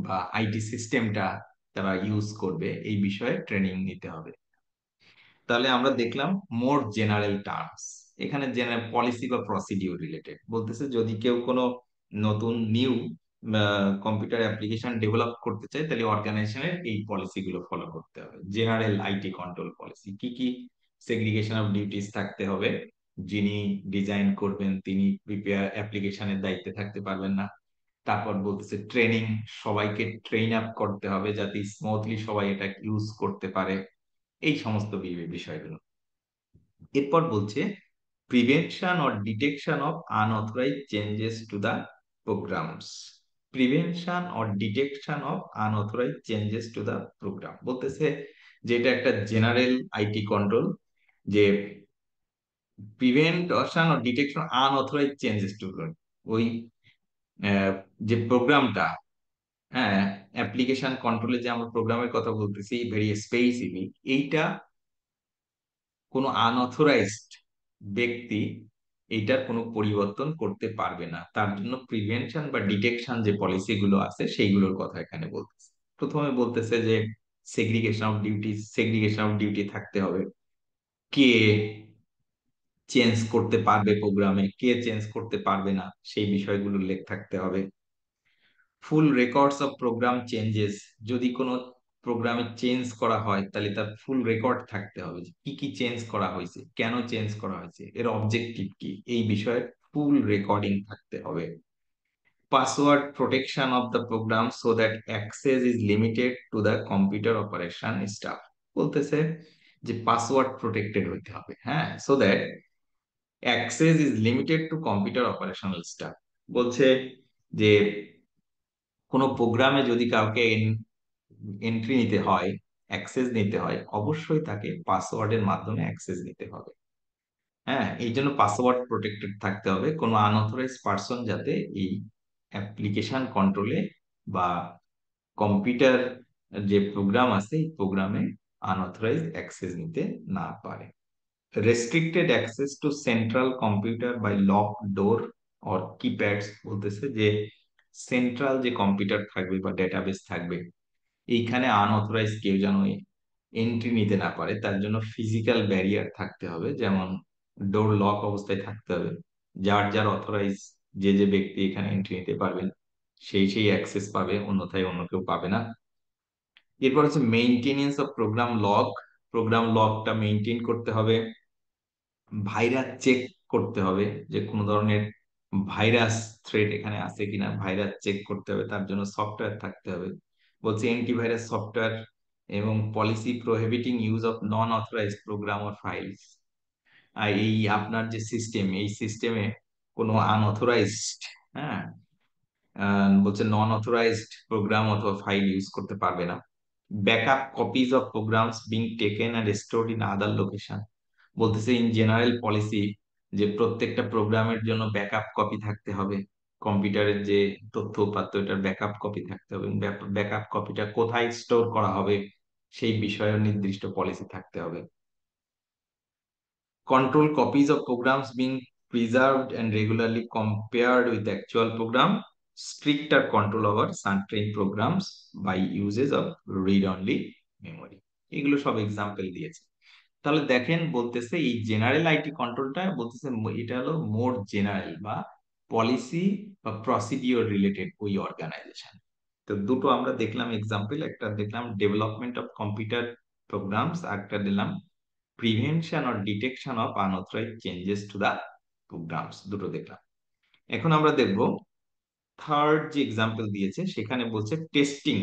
বা আইটি সিস্টেমটা তারা ইউজ করবে এই বিষয়ে ট্রেনিং নিতে হবে। তাহলে আমরা দেখলাম মোর জেনারেল টার্মস। এখানে জেনারেল পলিসি বা প্রসিডিউর রিলেটেড বলতেছে যদি কেউ কোনো নতুন নিউ কম্পিউটার অ্যাপ্লিকেশন ডেভেলপ করতে চায় তাহলে অর্গানাইজেশনের এই পলিসি গুলো ফলো করতে হবে। জেনারেল আইটি কন্ট্রোল পলিসি কি কি? সেগ্রিগেশন অফ ডিউটিস থাকতে হবে, যিনি ডিজাইন করবেন তিনি প্রিপেয়ার অ্যাপ্লিকেশনের দায়িত্বে থাকতে পারবেন না। তারপর বলতেছে ট্রেনিং, সবাইকে ট্রেন আপ করতে হবে যাতে স্মুথলি সবাই এটা ইউজ করতে পারে, এই সমস্ত বিষয়গুলো। এরপর বলছে prevention or detection of unauthorised changes to the programs. Prevention or detection of unauthorised changes to the program বলতেছে যে এটা একটা জেনারেল আইটি কন্ট্রোল, যে prevention or detection unauthorised changes to, ওই যে প্রোগ্রামটা, হ্যাঁ, অ্যাপ্লিকেশন কন্ট্রোলে যে আমরা প্রোগ্রামের কথা বলতেছি ভেরি স্পেসিফিক, এইটা কোনো আনঅথরাইজড ব্যক্তি এইটার কোনো পরিবর্তন করতে পারবে না। তার জন্য প্রিভেনশন বা ডিটেকশন যে পলিসি গুলো আছে সেইগুলোর কথা এখানে বলতেছে। প্রথমে বলতেছে যে সেগ্রিগেশন অফ ডিউটি থাকতে হবে, কে চেঞ্জ করতে পারবে প্রোগ্রামে, কে চেঞ্জ করতে পারবে না সেই বিষয়গুলো উল্লেখ থাকতে হবে। ফুল রেকর্ডস অফ প্রোগ্রাম চেঞ্জেস, যদি কোনো প্রোগ্রামে চেঞ্জ করা হয় তাহলে তার ফুল রেকর্ড থাকতে হবে, যে কি কি চেঞ্জ করা হয়েছে, কেন চেঞ্জ করা হয়েছে, এর অবজেক্টিভ কি, এই বিষয়ে ফুল রেকর্ডিং থাকতে হবে। Password protection of the program so that access is limited to the computer operation staff. বলতেছে যে পাসওয়ার্ড প্রোটেক্টেড হইতে হবে, হ্যাঁ, so that access is limited to computer operational staff. বলছে যে কোনো প্রোগ্রামে যদি কাউকে এন্ট্রি নিতে হয়, অ্যাক্সেস নিতে হয়, অবশ্যই তাকে পাসওয়ার্ডের মাধ্যমে অ্যাক্সেস নিতে হবে। হ্যাঁ, এই জন্য পাসওয়ার্ড প্রোটেক্টেড থাকতে হবে, কোনো আনঅথরাইজ পারসন যাতে এই অ্যাপ্লিকেশন কন্ট্রোলে বা কম্পিউটার যে প্রোগ্রাম আছে এই প্রোগ্রামে আনঅথরাইজ অ্যাক্সেস নিতে না পারে। Restricted access to central computer by lock door or keypads, বলতেছে যে সেন্ট্রাল যে কম্পিউটার থাকবে বা ডেটাবেস থাকবে এইখানে আনঅথরাইজ কেউ যেন এন্ট্রি নিতে না পারে, তার জন্য ফিজিক্যাল ব্যারিয়ার থাকতে হবে। যেমন ডোর লক অবস্থায় থাকতে হবে। যার যার অথরাইজ, যে যে ব্যক্তি এখানে এন্ট্রি নিতে পারবেন সেই সেই অ্যাক্সেস পাবে, অন্যথায় অন্য কেউ পাবে না। এরপর হচ্ছে maintenance of program log. Program লগটা মেইনটেইন করতে হবে। ভাইরাস চেক করতে হবে যে কোনো ধরনের ভাইরাস থ্রেট এখানে আছে কিনা, ভাইরাস চেক করতে হবে, তার জন্য সফটওয়্যার থাকতে হবে। বলছে অ্যান্টিভাইরাস সফটওয়্যার এবং policy prohibiting use of non authorized program or files. আর এই আপনার যে সিস্টেম, এই সিস্টেমে কোনো আনঅথরাইজড, হ্যাঁ, বলছে নন অথরাইজড প্রোগ্রাম অথবা ফাইল ইউজ করতে পারবে না। Backup copies of programs being taken and stored in other location. বলতেছে ইন জেনারেল পলিসি যে প্রত্যেকটা প্রোগ্রামের জন্য ব্যাকআপ কপি থাকতে হবে। কম্পিউটারের যে তথ্য উপাত্ত, এটার ব্যাকআপ কপি থাকতে হবে। ব্যাকআপ কপিটা কোথায় স্টোর করা হবে সেই বিষয়ে নির্দিষ্ট পলিসি থাকতে হবে। Control copies of programs being preserved and regularly compared with actual program. Stricter control over certain programs by uses of read-only memory. এগুলো সব এক্সাম্পল দিয়েছে। তাহলে দেখেন বলতেছে এই জেনারেল আইটি কন্ট্রোলটা বলতেছে এটা হলো মোর জেনারেল বা পলিসি বা প্রসিডিওর রিলেটেড ওই অর্গানাইজেশন। তো দুটো আমরা দেখলাম এক্সাম্পল, একটা দেখলাম ডেভেলপমেন্ট অফ কম্পিউটার প্রোগ্রামস, আর একটা দিলাম prevention or detection of unauthorised changes to the programs. দুটো দেখলাম। এখন আমরা দেখব থার্ড যে এক্সাম্পল দিয়েছে, সেখানে বলছে testing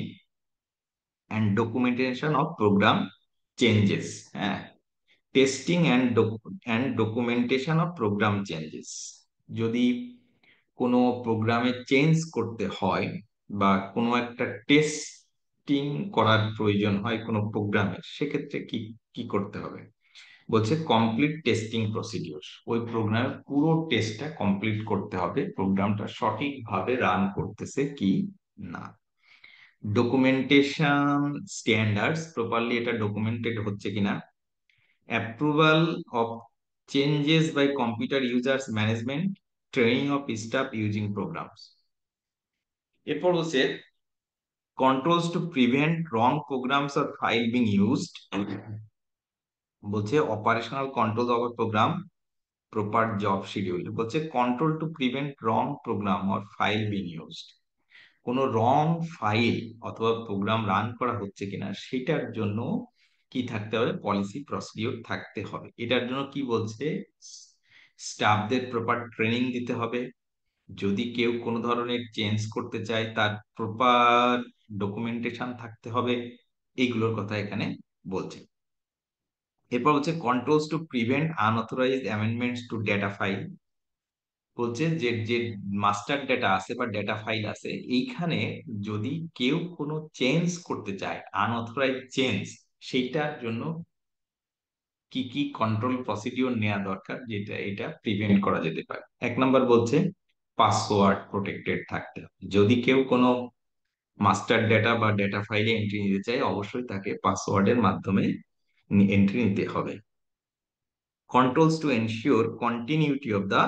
and documentation of program changes. হ্যাঁ, testing and documentation of program changes. যদি কোনো প্রোগ্রামে চেঞ্জ করতে হয় বা কোনো একটা টেস্টিং করার প্রয়োজন হয় কোনো প্রোগ্রামের, সেক্ষেত্রে কি কি করতে হবে? বলছে কমপ্লিট টেস্টিং প্রসিডিওর। ওই প্রোগ্রামের পুরো টেস্টটা কমপ্লিট করতে হবে, প্রোগ্রামটা সঠিকভাবে রান করতেছে কি না। ডকুমেন্টেশন স্ট্যান্ডার্ডস, প্রপারলি এটা ডকুমেন্টেড হচ্ছে কিনা। Approval of changes by computer users management, training of staff using programs. এরপর হচ্ছে controls to prevent wrong programs or file being used. বলছে operational control of program, proper job schedule. বলছে control to prevent wrong program or file being used. কোনো রং ফাইল অথবা প্রোগ্রাম রান করা হচ্ছে কিনা সেটার জন্য কি থাকতে হবে? পলিসি প্রসিডিওর থাকতে হবে। এটার জন্য কি বলছে? স্টাফদের প্রপার ট্রেনিং দিতে হবে। যদি কেউ কোনো ধরনের চেঞ্জ করতে চায় তার প্রপার ডকুমেন্টেশন থাকতে হবে। এইগুলোর কথা এখানে বলছে। এরপর হচ্ছে controls to prevent unauthorised amendments to data file. বলছে যে যে মাস্টার ডেটা আছে বা ডেটা ফাইল আছে, এইখানে যদি কেউ কোনো চেঞ্জ করতে চায়, আনঅথরাইজ চেঞ্জ, সেইটার জন্য কি কি কন্ট্রোল প্রসিডিওর নেওয়া দরকার, যেটা এটা প্রিভেন্ট করা যেতে পারে। এক নম্বর বলছে পাসওয়ার্ড প্রোটেক্টেড থাকতে হবে। যদি কেউ কোনো মাস্টার ডেটা বা ডেটা ফাইলে এন্ট্রি নিতে চায়, অবশ্যই তাকে পাসওয়ার্ডের মাধ্যমে এন্ট্রি নিতে হবে। Controls to ensure continuity of the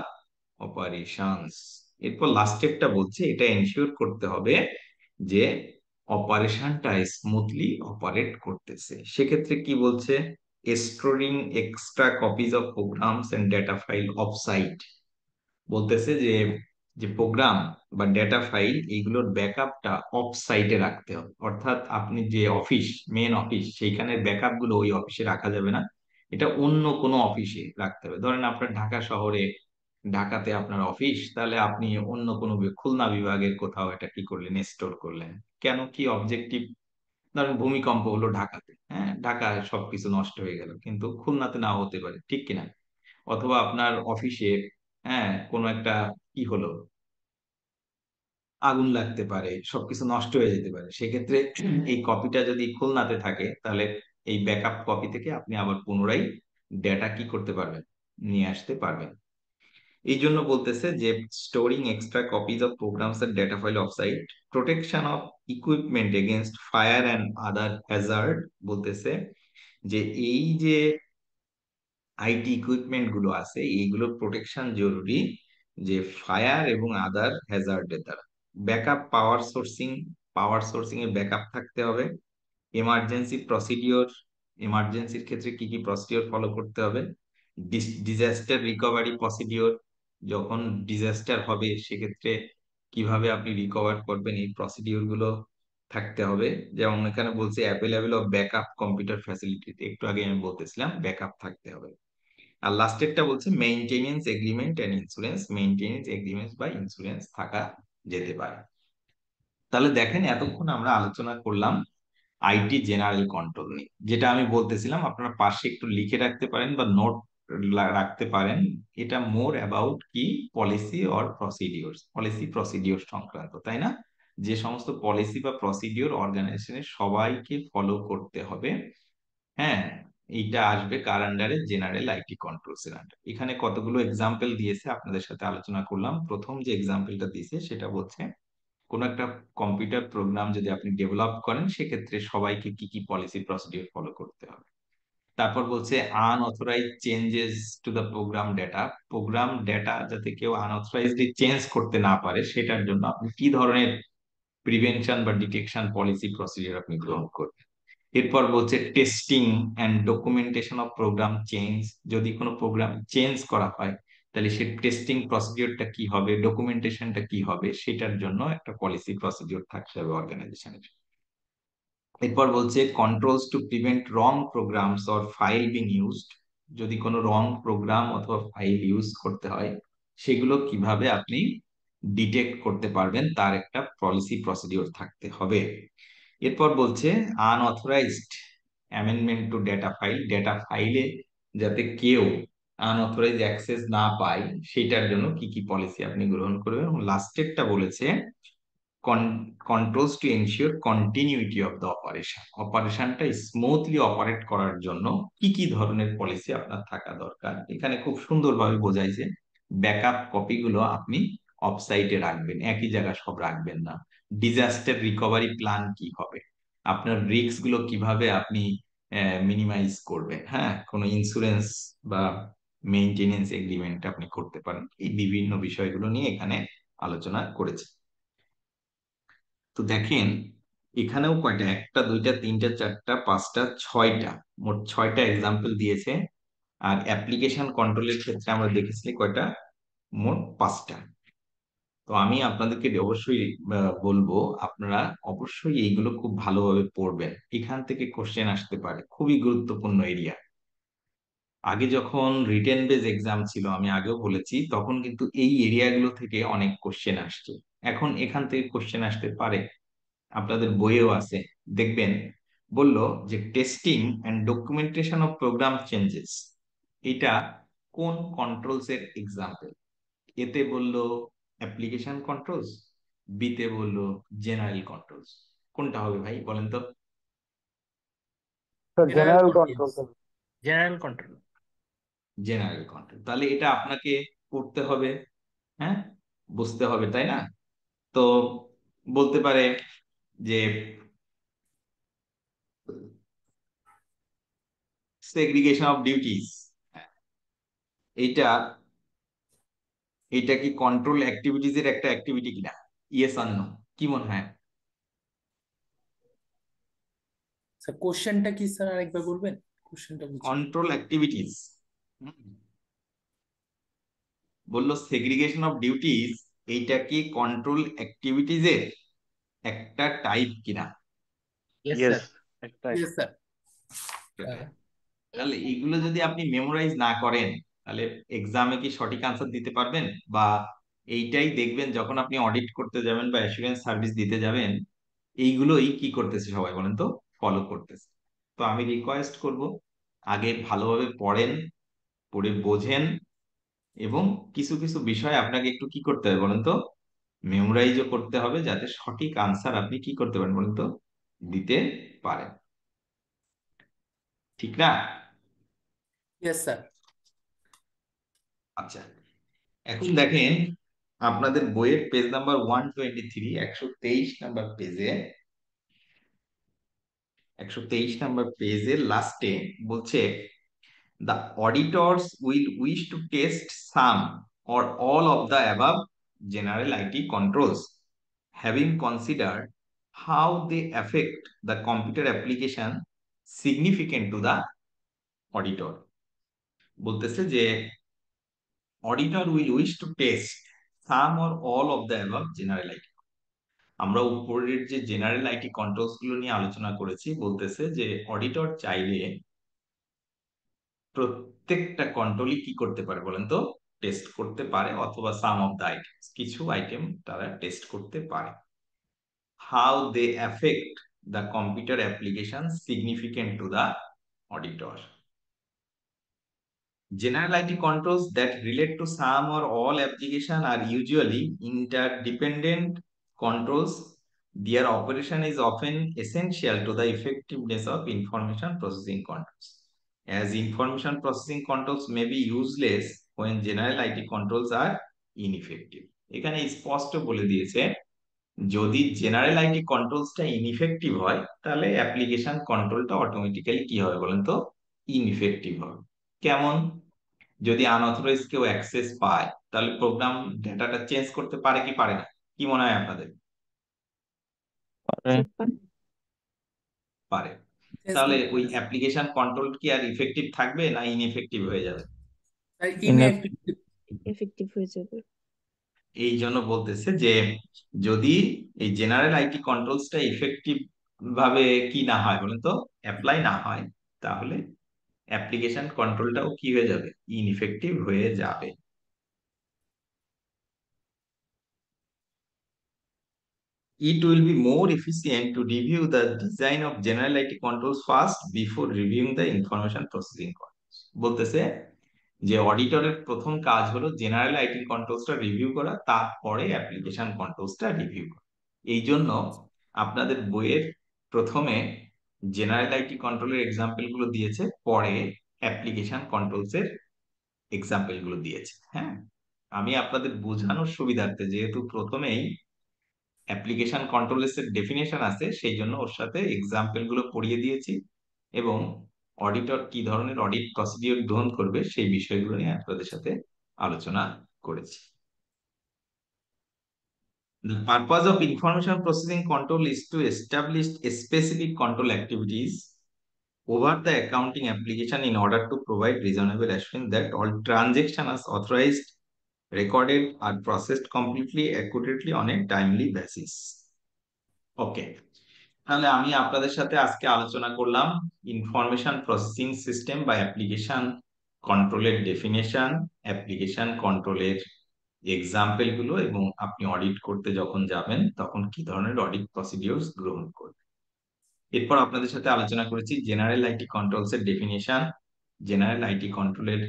operations. এরপর লাস্ট স্টেপটা বলছে এটা এনশিওর করতে হবে যে অপারেশনটা স্মুথলি অপারেট করতেছে। সেক্ষেত্রে কি বলছে? Storing extra copies of programs and data file off site. বলতেছে যে যে প্রোগ্রাম বা ডেটা ফাইল এইগুলোর ব্যাকআপটা অফ সাইটে রাখতে হবে। অর্থাৎ আপনি যে অফিস, মেন অফিস, সেইখানের ব্যাকআপ গুলো ওই অফিসে রাখা যাবে না, এটা অন্য কোনো অফিসে রাখতে হবে। ধরেন আপনার ঢাকা শহরে, ঢাকাতে আপনার অফিস, তাহলে আপনি অন্য কোনো খুলনা বিভাগের কোথাও এটা কি করলেন? স্টোর করলেন। কেন? কি অবজেক্টিভ? ধরেন ভূমিকম্প হলো ঢাকাতে, হ্যাঁ, ঢাকায় সবকিছু নষ্ট হয়ে গেল, কিন্তু খুলনাতে নাও হতে পারে, ঠিক কিনা? অথবা আপনার অফিসে, হ্যাঁ, কোনো একটা কি হলো, আগুন লাগতে পারে, সবকিছু নষ্ট হয়ে যেতে পারে। সেক্ষেত্রে এই কপিটা যদি খুলনাতে থাকে, তাহলে এই ব্যাকআপ কপি থেকে আপনি আবার পুনরায় ডেটা কি করতে পারবেন? নিয়ে আসতে পারবেন। এই জন্য বলতেছে যে storing extra copies of programs and data file off site, protection of equipment against fire and other hazard. বলতেছে যে এই যে আইটি ইকুইপমেন্ট গুলো আছে, এইগুলোর প্রোটেকশন জরুরি যে ফায়ার এবং আদার হ্যাজার্ডের দ্বারা। ব্যাকআপ পাওয়ার সোর্সিং, পাওয়ার সোর্সিং এর ব্যাকআপ থাকতে হবে। এমার্জেন্সি প্রসিডিওর, এমার্জেন্সির ক্ষেত্রে কি কি প্রসিডিওর ফলো করতে হবে। ডিজাস্টার রিকভারি প্রসিডিওর, যখন ডিজাস্টার হবে সেক্ষেত্রে কিভাবে আপনি রিকভার করবেন এই প্রসিডিওর গুলো থাকতে হবে। যেমন এখানে বলছে available of backup computer facility, একটু আগে আমি বলতেছিলাম ব্যাকআপ থাকতে হবে। আর লাস্টেরটা বলছে maintenance agreement and insurance, maintenance agreement বা ইন্স্যুরেন্স থাকা যেতে পারে। তাহলে দেখেন এতক্ষণ আমরা আলোচনা করলাম আইটি জেনারেল কন্ট্রোল নিয়ে। যেটা আমি বলতেছিলাম আপনারা পাশে একটু লিখে রাখতে পারেন বা নোট রাখতে পারেন, এটা মোর অ্যাবাউট কি policy or procedure, policy procedure সংক্রান্ত, তাই না? যে সমস্ত পলিসি বা প্রসিডিওর অর্গানাইজেশনের সবাইকে ফলো করতে হবে, হ্যাঁ, এইটা আসবে কার আন্ডারে? জেনারেল আইটি কন্ট্রোলস এর আন্ডারে। এখানে কতগুলো এক্সাম্পল দিয়েছে আপনাদের সাথে আলোচনা করলাম। প্রথম যে এক্সাম্পলটা দিয়েছে সেটা বলছে কোন একটা কম্পিউটার প্রোগ্রাম যদি আপনি ডেভেলপ করেন সেক্ষেত্রে সবাইকে কি কি পলিসি প্রসিডিওর ফলো করতে হবে। তারপর বলছে unauthorised changes to the program data যাতে কেউ আনঅথরাইজডলি চেঞ্জ করতে না পারে সেটার জন্য আপনি কি ধরনের প্রিভেনশন বা ডিটেকশন পলিসি প্রসিডিওর আপনি গ্রহণ করবেন। এরপর বলছে testing and documentation of program change, যদি কোনো প্রোগ্রাম চেঞ্জ করা হয় তাহলে সে টেস্টিং প্রসিডিওরটা কি হবে, ডকুমেন্টেশনটা কি হবে, সেটার জন্য একটা পলিসি প্রসিডিওর থাকতে হবে অর্গানাইজেশনের। এরপর বলছে controls to prevent wrong programs or file being used, যদি কোনো রং প্রোগ্রাম অথবা ফাইল ইউজ করতে হয় সেগুলো কিভাবে আপনি ডিটেক্ট করতে পারবেন তার একটা পলিসি প্রসিডিওর থাকতে হবে। এরপর বলছে আনঅথরাইজড অ্যামেন্ডমেন্ট টু ডেটা ফাইলে যাতে কেউ আনঅথরাইজ অ্যাক্সেস না পায় সেটার জন্য কি কি পলিসি আপনি গ্রহণ করবেন। এবং লাস্টেরটা বলেছে controls to ensure continuity of the অপারেশনটা স্মুথলি অপারেট করার জন্য কি কি ধরনের পলিসি আপনার থাকা দরকার। এখানে খুব সুন্দরভাবে বোঝাইছে ব্যাকআপ কপিগুলো আপনি অফসাইটে রাখবেন, একই জায়গায় সব রাখবেন না। ডিজাস্টার রিকভারি প্ল্যান কি হবে, আপনার রিস্ক গুলো কিভাবে আপনি মিনিমাইজ করবেন, হ্যাঁ, কোনো ইন্স্যুরেন্স বা মেইনটেনেন্স এগ্রিমেন্ট আপনি করতে পারেন। এই বিভিন্ন বিষয়গুলো নিয়ে এখানে আলোচনা করেছে। তো দেখেন এখানেও কয়টা, একটা দুইটা তিনটা চারটা পাঁচটা ছয়টা, মোট ছয়টা এক্সাম্পল দিয়েছে। আর অ্যাপ্লিকেশন কন্ট্রোলের ক্ষেত্রে আমরা দেখেছি কয়টা, মোট পাঁচটা। তো আমি আপনাদেরকে অবশ্যই বলবো আপনারা অবশ্যই এইগুলো খুব ভালোভাবে পড়বেন, এখান থেকে কোশ্চেন আসতে পারে, খুবই গুরুত্বপূর্ণ এরিয়া। আগে যখন রিটেন বেস এক্সাম ছিল আমি আগেও বলেছি তখন কিন্তু এই এরিয়াগুলো থেকে অনেক কোশ্চেন আসছে, এখন এখান থেকে কোশ্চেন আসতে পারে। আপনাদের বইয়েও আছে, দেখবেন বললো যে testing and documentation of program changes, এটা কোন কন্ট্রোলস এর এক্সাম্পল। এতে বললো অ্যাপ্লিকেশন কন্ট্রোলস, বিতে বললো জেনারেল কন্ট্রোলস। কোনটা হবে ভাই বলেন তো? Sir general general control, control. General control. General control, তাহলে এটা আপনাকে পড়তে হবে, হ্যাঁ, বুঝতে হবে, তাই না? তো বলতে পারে যে সেগ্রিগেশন অফ ডিউটিস, এইটা এটা কি কন্ট্রোল অ্যাক্টিভিটিজ এর একটা অ্যাক্টিভিটি কিনা? ইয়েস আর নো, কি মনে হয়? স্যার কোশ্চেনটা কি স্যার আরেকবার বলবেন? কোশ্চেনটা বুঝছি। কন্ট্রোল অ্যাক্টিভিটিস বললো সেগ্রিগেশন অফ ডিউটিস, এইটা কি কন্ট্রোল অ্যাক্টিভিটিজ এর একটা টাইপ কিনা? Yes yes, sir. একটা ইয়েস স্যার। তাহলে এইগুলো যদি আপনি মেমোরাইজ না করেন তাহলে এক্সামে কি সঠিক আনসার দিতে পারবেন? বা এইটাই দেখবেন যখন আপনি অডিট করতে যাবেন বা অ্যাসুরেন্স সার্ভিস দিতে যাবেন, এইগুলোই কি করতেছে সবাই বলেন তো, ফলো করতেছে। তো আমি রিকোয়েস্ট করব আগে ভালোভাবে পড়েন, পড়ে বোঝেন, এবং কিছু কিছু বিষয় আপনাকে একটু কি করতে হবে বলেন তো, মেমোরাইজও করতে হবে যাতে সঠিক আনসার আপনি কি করতে পারেন বলেন তো, দিতে পারেন। ঠিক না? Yes sir. আচ্ছা, এখন দেখেন আপনাদের বইয়ের পেজ নাম্বার 123, 123 নাম্বার পেজে, 123 নাম্বার পেজের লাস্টে বলছে the auditors will wish to test some or all of the above general IT controls, having considered how they affect the computer application significant to the auditor. বলতেছে যে auditor will wish to test some or all of the above general IT. আমরা উপরের যে জেনারেল আইটি কন্ট্রোলস গুলো নিয়ে আলোচনা করেছি, বলতেছে যে অডিটর চাইলে প্রত্যেকটা কন্ট্রোলই কি করতে পারে বলেন তো, টেস্ট করতে পারে, অথবা সাম অফ দ্য আইটেমস, কিছু আইটেম তারা টেস্ট করতে পারে। How they affect the computer application significant to the auditor. General IT controls that relate to some or all application are usually interdependent controls. Their operation is often essential to the effectiveness of information processing controls. As information processing controls may be useless when general IT controls are ineffective. এখানে স্পষ্ট বলে দিয়েছে যদি জেনারেল আইটি কন্ট্রোলসটা ইনইফেক্টিভ হয় তাহলে অ্যাপ্লিকেশন কন্ট্রোলটা অটোমেটিক্যালি কি হবে বলেন তো, ইনইফেক্টিভ হবে। কেমন? যদি আনঅথরাইজ কেউ অ্যাক্সেস পায় তাহলে প্রোগ্রাম ডেটাটা চেঞ্জ করতে পারে কি পারে না? কি মনে হয় আপনাদের? স্যার পারে। Yes, তাহলে sir. ওই অ্যাপ্লিকেশন কন্ট্রোল কি আর ইফেক্টিভ থাকবে না ইনএফেক্টিভ হয়ে যাবে? Ineffective. এফেক্টিভ হয়ে যাবে। এই জন্য বলতেছে যে যদি এই জেনারেল আইটি কন্ট্রোলসটা ইফেক্টিভ ভাবে কি না হয় বলেন তো, অ্যাপ্লাই না হয়, তাহলে অ্যাপ্লিকেশন কন্ট্রোলটাও কি হয়ে যাবে, ইনইফেক্টিভ হয়ে যাবে। It will be more efficient to review the design of general IT controls first before reviewing the information processing controls. বলতেছে যে অডিটরের প্রথম কাজ হলো জেনারেল আইটি কন্ট্রোলসটা রিভিউ করা, তারপরে অ্যাপ্লিকেশন কন্ট্রোলসটা রিভিউ করা। এই জন্য আপনাদের বইয়ের প্রথমে জেনারেল আইটি কন্ট্রোলের এক্সাম্পল গুলো দিয়েছে, পরে অ্যাপ্লিকেশন কন্ট্রোলস এর এক্সাম্পল গুলো দিয়েছে। হ্যাঁ, আমি আপনাদের বোঝানোর সুবিধার্থে যেহেতু প্রথমেই অ্যাপ্লিকেশন কন্ট্রোলস এর ডেফিনেশন আছে, সেই জন্য ওর সাথে এক্সাম্পল গুলো পড়িয়ে দিয়েছি এবং অডিটর কি ধরনের অডিট প্রসিডিওর গ্রহণ করবে সেই বিষয়গুলো নিয়ে আপনাদের সাথে আলোচনা করেছি। The purpose of information processing control is to establish specific control activities over the accounting application in order to provide reasonable assurance that all transactions as authorized, recorded, are processed completely, accurately on a timely basis. ওকে, তাহলে আমি আপনাদের সাথে আজকে আলোচনা করলাম ইনফরমেশন প্রসেসিং সিস্টেম বা অ্যাপ্লিকেশন কন্ট্রোলের ডেফিনেশন, অ্যাপ্লিকেশন কন্ট্রোলের এক্সাম্পল গুলো, এবং আপনি অডিট করতে যখন যাবেন তখন কি ধরনের অডিট প্রসিডিওরস গ্রহণ করবেন। এরপর আপনাদের সাথে আলোচনা করেছি জেনারেল আইটি কন্ট্রোলস এর ডেফিনেশন, জেনারেল আইটি কন্ট্রোলের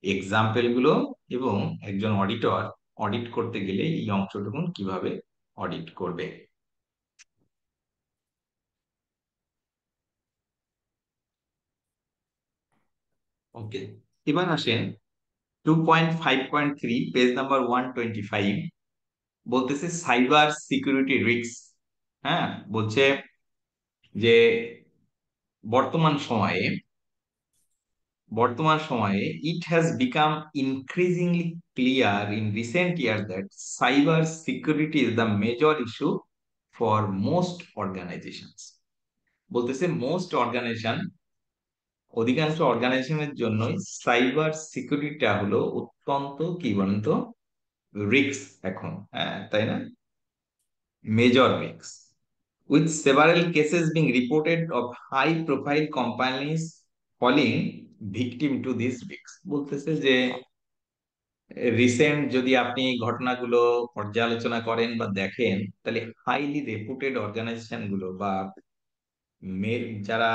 এক্সাম্পল গুলো, এবং একজন অডিটর অডিট করতে গেলে এই অংশটুকুন কিভাবে অডিট করবে। ওকে, এবার আসেন 2.5.3 পেজ নাম্বার 125, বলতেছে সাইবার সিকিউরিটি রিস্ক। হ্যাঁ, বলছে যে বর্তমান সময়ে it has become increasingly clear in recent years that cyber security is the major issue for most organizations. বলতেছে মোস্ট অর্গানাইজেশন, অধিকাংশ অর্গানাইজেশনের জন্যই সাইবার সিকিউরিটিটা হলো অত্যন্ত কি বলেন তো, রিস্ক এখন। হ্যাঁ, তাই না? Major risk, with several cases being reported of high profile companies falling victim to this risk. বলতেছে যে রিসেন্ট যদি আপনি ঘটনাগুলো পর্যালোচনা করেন বা দেখেন, তাহলে হাইলি রেপুটেড অর্গানাইজেশন গুলো বা যারা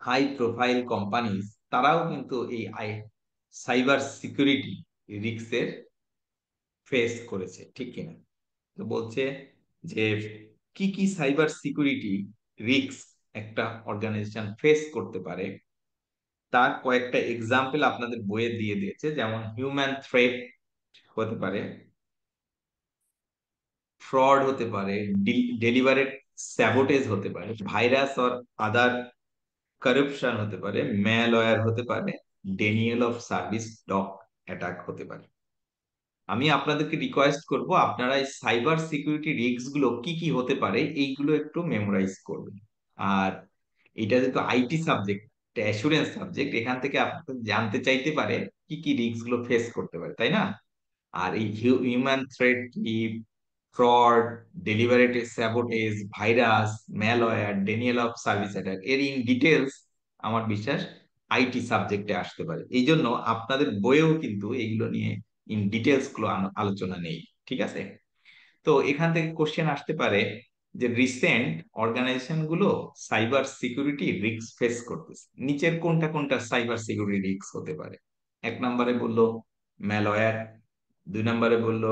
হাই প্রোফাইল কোম্পানি, তারাও কিন্তু এই সাইবার সিকিউরিটি রিস্কের ফেস করেছে, ঠিক কিনা? তো বলছে যে কি কি সাইবার সিকিউরিটি রিস্ক একটা অর্গানাইজেশন ফেস করতে পারে, তার কয়েকটা এক্সাম্পল আপনাদের বইয়ে দিয়ে দিয়েছে। যেমন হিউম্যান থ্রেট হতে পারে, ফ্রড হতে পারে, ডেলিভারেড স্যাবোটেজ হতে পারে, ভাইরাস অর আদার কারাপশন হতে পারে, ম্যালওয়্যার হতে পারে, denial of service DoS attack হতে পারে। আমি আপনাদেরকে রিকোয়েস্ট করব আপনারা এই সাইবার সিকিউরিটি রিস্ক গুলো কি কি হতে পারে এইগুলো একটু মেমোরাইজ করবেন। আর এটা যেহেতু আইটি সাবজেক্ট, একটা অ্যাসুরেন্স সাবজেক্ট, এখান থেকে আপনি জানতে চাইতে পারে কি কি রিস্ক গুলো ফেস করতে পারে, তাই না? আর এই হিউম্যান থ্রেট কি, fraud, delivered sabotage, virus, malware, Daniel of service attack, এর ইন ডিটেলস আমার বিশ্বাস আইটি সাবজেক্টে আসতে পারে। এই জন্য আপনাদের বইয়েও কিন্তু এইগুলো নিয়ে ইন ডিটেলস গুলো আলোচনা নেই, ঠিক আছে? তো এখান থেকে কোশ্চেন আসতে পারে যে রিসেন্ট অর্গানাইজেশন গুলো সাইবার সিকিউরিটি রিস্ক ফেস করতেছে, নিচের কোনটা কোনটা সাইবার সিকিউরিটি রিস্ক হতে পারে? এক নম্বরে বললো ম্যালওয়্যার, 2 নম্বরে বললো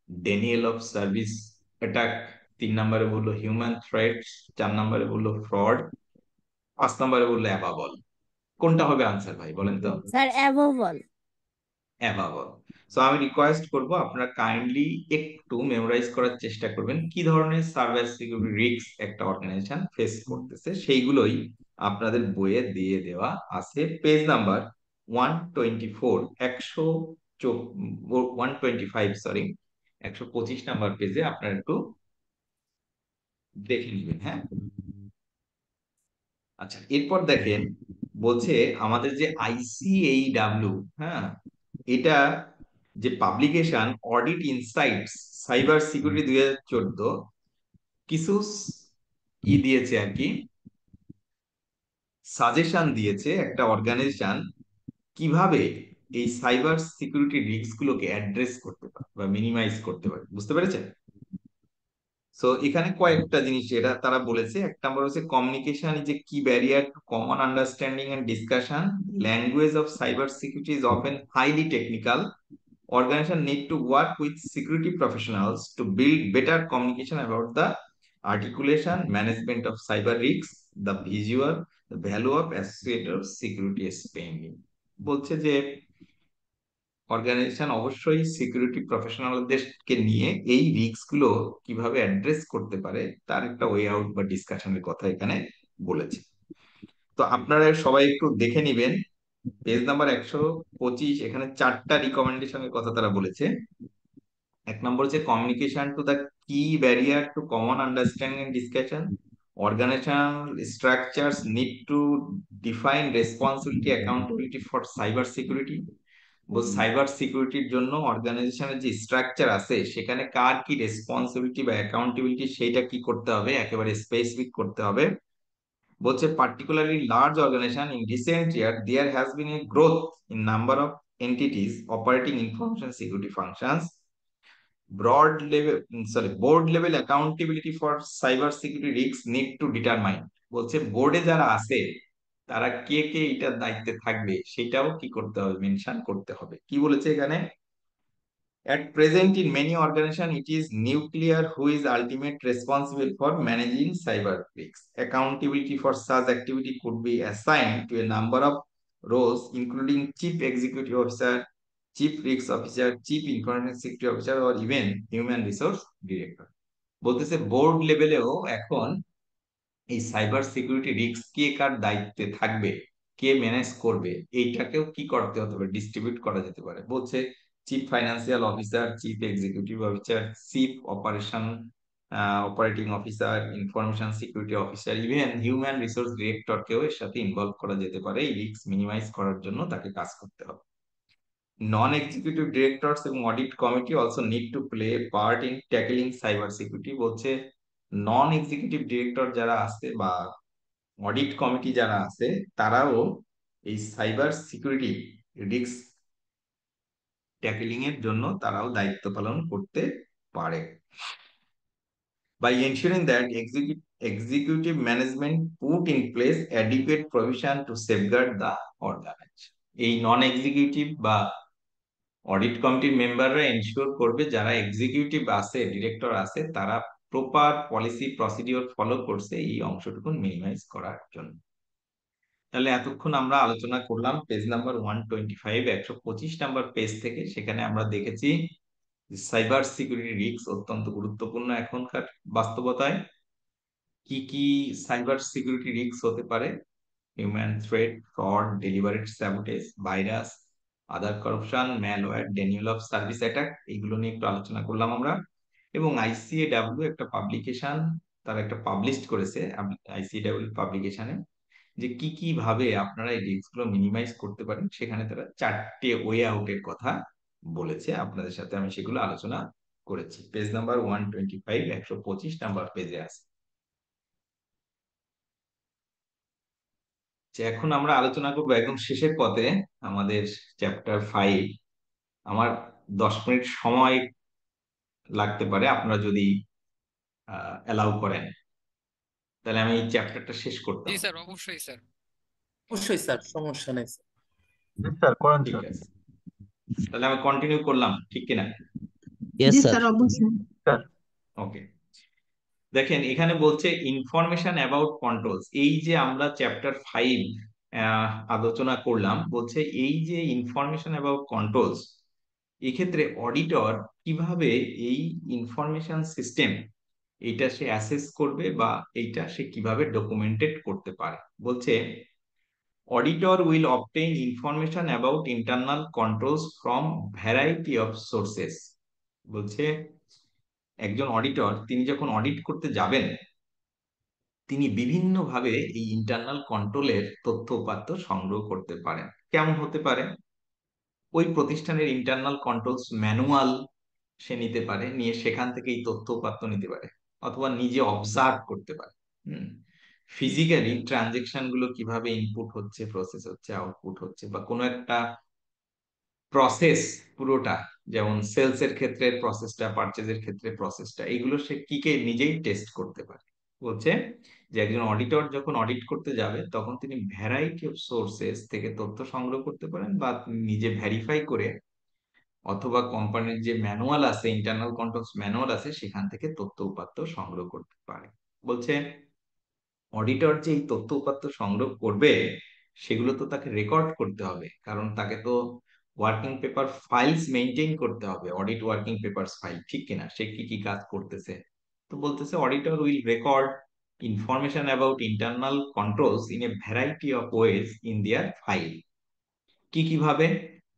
ডেনিয়েল অফ সার্ভিস অ্যাটাক, 3 নম্বরে বললো হিউম্যান থ্রেটস, 4 নম্বরে বললো ফ্রড, 5 নম্বরে বললো অ্যাবাবল। কোনটা হবে আনসার ভাই বলেন তো? Sir above all. Above all. So আমি রিকোয়েস্ট করব আপনারা কাইন্ডলি একটু মেমোরাইজ করার চেষ্টা করবেন কি ধরনের সার্ভার সিকিউরিটি রিস্ক একটা অর্গানাইজেশন ফেস করতেছে, সেইগুলোই আপনাদের বইয়ে দিয়ে দেওয়া আছে। পেজ নাম্বার 124, 125, সরি, 125 নাম্বার পেজে আপনারা একটু দেখে নেবেন। হ্যাঁ, আচ্ছা, এরপর দেখেন বলছে আমাদের যে ICAEW, হ্যাঁ, এটা যে publication audit insights cyber security 2014 কিছু দিয়েছে আর কি, সাজেশন দিয়েছে একটা অর্গানাইজেশন কিভাবে এই সাইবার সিকিউরিটি রিস্ক গুলোকে অ্যাড্রেস করতে পারে বা মিনিমাইজ করতে পারে, বুঝতে পেরেছেন? সো এখানে কয়েকটা জিনিস এটা তারা বলেছে। এক নম্বর হচ্ছে communication is a key barrier to common understanding and discussion, language of cyber security is often highly technical, organization need to work with security professionals to build better communication about the articulation, management of cyber risks, the visual, the value of associated security spending। বলছে যে অর্গানাইজেশন অবশ্যই সিকিউরিটি প্রফেশনালদেরকে নিয়ে এই রিস্ক গুলো কিভাবে অ্যাড্রেস করতে পারে তার একটা ওয়ে আউট বা ডিসকাশনের কথা এখানে বলেছে। তো আপনারা সবাই একটু দেখে নিবেন পেজ নাম্বার 125, এখানে 4টা রিকমেন্ডেশনের কথা তারা বলেছে। এক নম্বর হচ্ছে communication to the key barrier to common understanding and discussion, organisational structures need to define responsibility accountability for cyber security. সাইবার সিকিউরিটির জন্য অর্গানাইজেশনের যে স্ট্রাকচার আছে সেখানে কার কি রেসপন্সিবিলিটি বা অ্যাকাউন্টেবিলিটি সেইটা কি করতে হবে, একেবারে স্পেসিফিক করতে হবে। বলছে particularly large organization in recent year there has been a growth in number of entities operating information security functions, board level accountability for cyber security risks need to determine। বলছে বোর্ডে যারা আছে তারা কে কে এটার দায়িত্বে থাকবে সেটাও কি করতে হবে, মেনশন করতে হবে। কি বলেছে এখানে? At present, in many organizations, it is nuclear who is ultimate responsible for managing cyber risks. Accountability for such activity could be assigned to a number of roles, including Chief Executive Officer, Chief Risk Officer, Chief Information Security Officer, or even Human Resource Director। বলতেছে বোর্ড লেভেলেও এখন এই সাইবার সিকিউরিটি রিস্ক কে কার দায়িত্বে থাকবে, কে ম্যানেজ করবে, এইটাকেও কি করতে হতে পারে, ডিস্ট্রিবিউট করা যেতে পারে। বলছে chief financial officer, chief executive officer, chief operating officer, information security officer, even human resource ডিরেক্টরকেও এর সাথে ইনভলভ করা যেতে পারে এই রিস্ক মিনিমাইজ করার জন্য তাকে কাজ করতে হবে। নন এক্সিকিউটিভ ডিরেক্টরস এবং audit committee also need to play part in tackling cyber security. বলছে নন এক্সিকিউটিভ ডিরেক্টর যারা আছে বা অডিট কমিটি যারা আছে তারাও এই সাইবার সিকিউরিটি রিস্ক ট্যাকলিং এর জন্য তারাও দায়িত্ব পালন করতে পারে। By ensuring that executive management put in place adequate provision to safeguard the organization। এই নন এক্সিকিউটিভ বা অডিট কমিটির মেম্বাররা এনশিওর করবে যারা এক্সিকিউটিভ আছে, ডিরেক্টর আছে, তারা প্রপার পলিসি প্রসিডিওর ফলো করছে এই অংশটুকু মিনিমাইজ করার জন্য। তাহলে এতক্ষণ আমরা আলোচনা করলাম পেজ নাম্বার 125, 125 নাম্বার পেজ থেকে। সেখানে আমরা দেখেছি সাইবার সিকিউরিটি রিস্ক অত্যন্ত গুরুত্বপূর্ণ এখনকার বাস্তবতায়। কি কি সাইবার সিকিউরিটি রিস্ক হতে পারে? Human threat, fraud, delivered sabotage, virus, other corruption, malware, Daniel of service attack, এইগুলো নিয়ে একটু আলোচনা করলাম আমরা। এবং ICAEW একটা পাবলিকেশন তারা একটা পাবলিশ করেছে ICAEW পাবলিকেশনে, যে কি কি ভাবে আপনারা এই রিস্ক গুলো মিনিমাইজ করতে পারেন, সেখানে তারা 4টে ওয়ে আউটের কথা বলেছে। আপনাদের সাথে আমি সেগুলো আলোচনা করেছি। পেজ নাম্বার 125, 125 নাম্বার পেজে আছে। এখন আমরা আলোচনা করবো একদম শেষের পথে আমাদের চ্যাপ্টার 5। আমার 10 মিনিট সময় লাগতে পারে, আপনারা যদি অ্যালাউ করেন, তাহলে আমি এই চ্যাপ্টারটা শেষ করতাম। অবশ্যই স্যার, সমস্যা নেই স্যার। স্যার করেন ঠিক স্যার। আছে, তাহলে আমি কন্টিনিউ করলাম, ঠিক কিনা? Yes, জি sir. স্যার অবশ্যই। ওকে, দেখেন এখানে বলছে ইনফরমেশন অ্যাবাউট কন্ট্রোলস। এই যে আমরা চ্যাপ্টার 5 আলোচনা করলাম, বলছে এই যে ইনফরমেশন অ্যাবাউট কন্ট্রোলস, এক্ষেত্রে অডিটর কিভাবে এই ইনফরমেশন সিস্টেম এইটা সে অ্যাসেস করবে বা এইটা সে কিভাবে ডকুমেন্টেড করতে পারে। বলছে auditor will obtain information about internal controls from variety of sources. বলছে একজন অডিটর তিনি যখন অডিট করতে যাবেন, তিনি বিভিন্নভাবে এই ইন্টারনাল কন্ট্রোলের তথ্য উপাত্ত সংগ্রহ করতে পারেন। কেমন হতে পারে? ওই প্রতিষ্ঠানের ইন্টারনাল কন্ট্রোলস ম্যানুয়াল সে নিতে পারে, নিয়ে সেখান থেকে এই তথ্য উপাত্ত নিতে পারে, অথবা নিজে অবজার্ভ করতে পারে। ফিজিক্যালি ট্রানজেকশন গুলো কিভাবে ইনপুট হচ্ছে, প্রসেস হচ্ছে, আউটপুট হচ্ছে, বা কোনো একটা প্রসেস পুরোটা, যেমন সেলস এর ক্ষেত্রে প্রসেসটা, পারচেজের ক্ষেত্রে প্রসেসটা, এগুলো সে কিকে নিজেই টেস্ট করতে পারে। বলছে যে একজন অডিটর যখন অডিট করতে যাবে, তখন তিনি ভ্যারাইটি অফ সোর্সেস থেকে তথ্য সংগ্রহ করতে পারেন, বা নিজে ভেরিফাই করে, অথবা কোম্পানির যে ম্যানুয়াল আছে, ইন্টারনাল কন্ট্রোলস ম্যানুয়াল আছে, সেখান থেকে তথ্য উপাত্ত সংগ্রহ করতে পারে। বলছে অডিটর যে এই তথ্য উপাত্ত সংগ্রহ করবে, সেগুলো তো তাকে রেকর্ড করতে হবে, কারণ তাকে তো ওয়ার্কিং পেপার ফাইলস মেনটেন করতে হবে, অডিট ওয়ার্কিং পেপারস ফাইল, ঠিক কিনা? সে কি কি কাজ করতেছে। তো বলতেছে auditor will record information about internal controls in a variety of ways in their file. কি কিভাবে?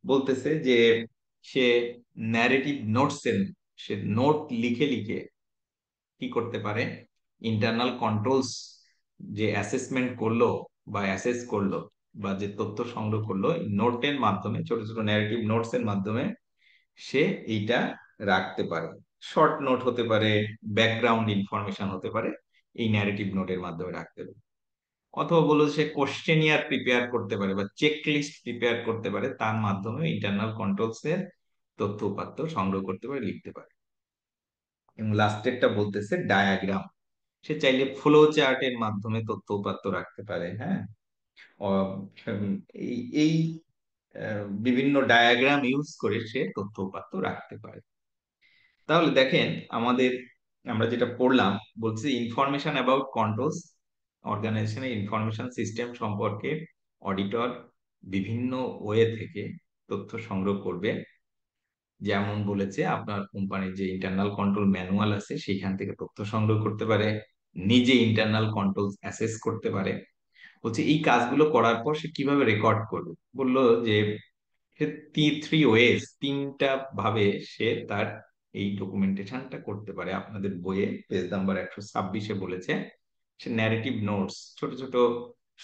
বলতেছে যে সে ন্যারেটিভ নোটস এর, সে নোট লিখে লিখে কি করতে পারে, ইন্টারনাল কন্ট্রোলস যে অ্যাসেসমেন্ট করলো বা অ্যাসেস করলো বা যে তথ্য সংগ্রহ করলো, নোটের মাধ্যমে, ছোট ছোট ন্যারেটিভ নোটস এর মাধ্যমে সে এইটা রাখতে পারে। শর্ট নোট হতে পারে, ব্যাকগ্রাউন্ড ইনফরমেশন হতে পারে, এই ন্যারেটিভ নোটের মাধ্যমে রাখতে পারে। অথবা বলো সে কোশ্চেনিয়ার প্রিপেয়ার করতে পারে বা চেক লিস্ট প্রিপেয়ার করতে পারে, তার মাধ্যমে ইন্টারনাল কন্ট্রোলস এর তথ্য উপাত্ত সংগ্রহ করতে পারে, লিখতে পারে। এবং লাস্টেরটা বলতেছে ডায়াগ্রাম, সে চাইলে ফ্লো চার্টের মাধ্যমে তথ্য উপাত্ত রাখতে পারে। হ্যাঁ, এই এই বিভিন্ন ডায়াগ্রাম ইউজ করে সে তথ্য উপাত্ত রাখতে পারে। তাহলে দেখেন আমরা যেটা পড়লাম, বলছে ইনফরমেশন অ্যাবাউট কন্ট্রোলস, অর্গানাইজেশনের ইনফরমেশন সিস্টেম সম্পর্কে অডিটর বিভিন্ন ওয়ে থেকে তথ্য সংগ্রহ করবে। যেমন বলেছে আপনার কোম্পানির যে ইন্টারনাল কন্ট্রোল ম্যানুয়াল আছে, সেখান থেকে তথ্য সংগ্রহ করতে পারে, নিজে ইন্টারনাল কন্ট্রোল অ্যাসেস করতে পারে। বলছে এই কাজগুলো করার পর সে কিভাবে রেকর্ড করবে। বললো যে থ্রি ওয়েজ, তিনটা ভাবে সে তার এই ডকুমেন্টেশনটা করতে পারে। আপনাদের বইয়ে পেজ নাম্বার 126-এ বলেছে সে ন্যারেটিভ নোটস, ছোট ছোট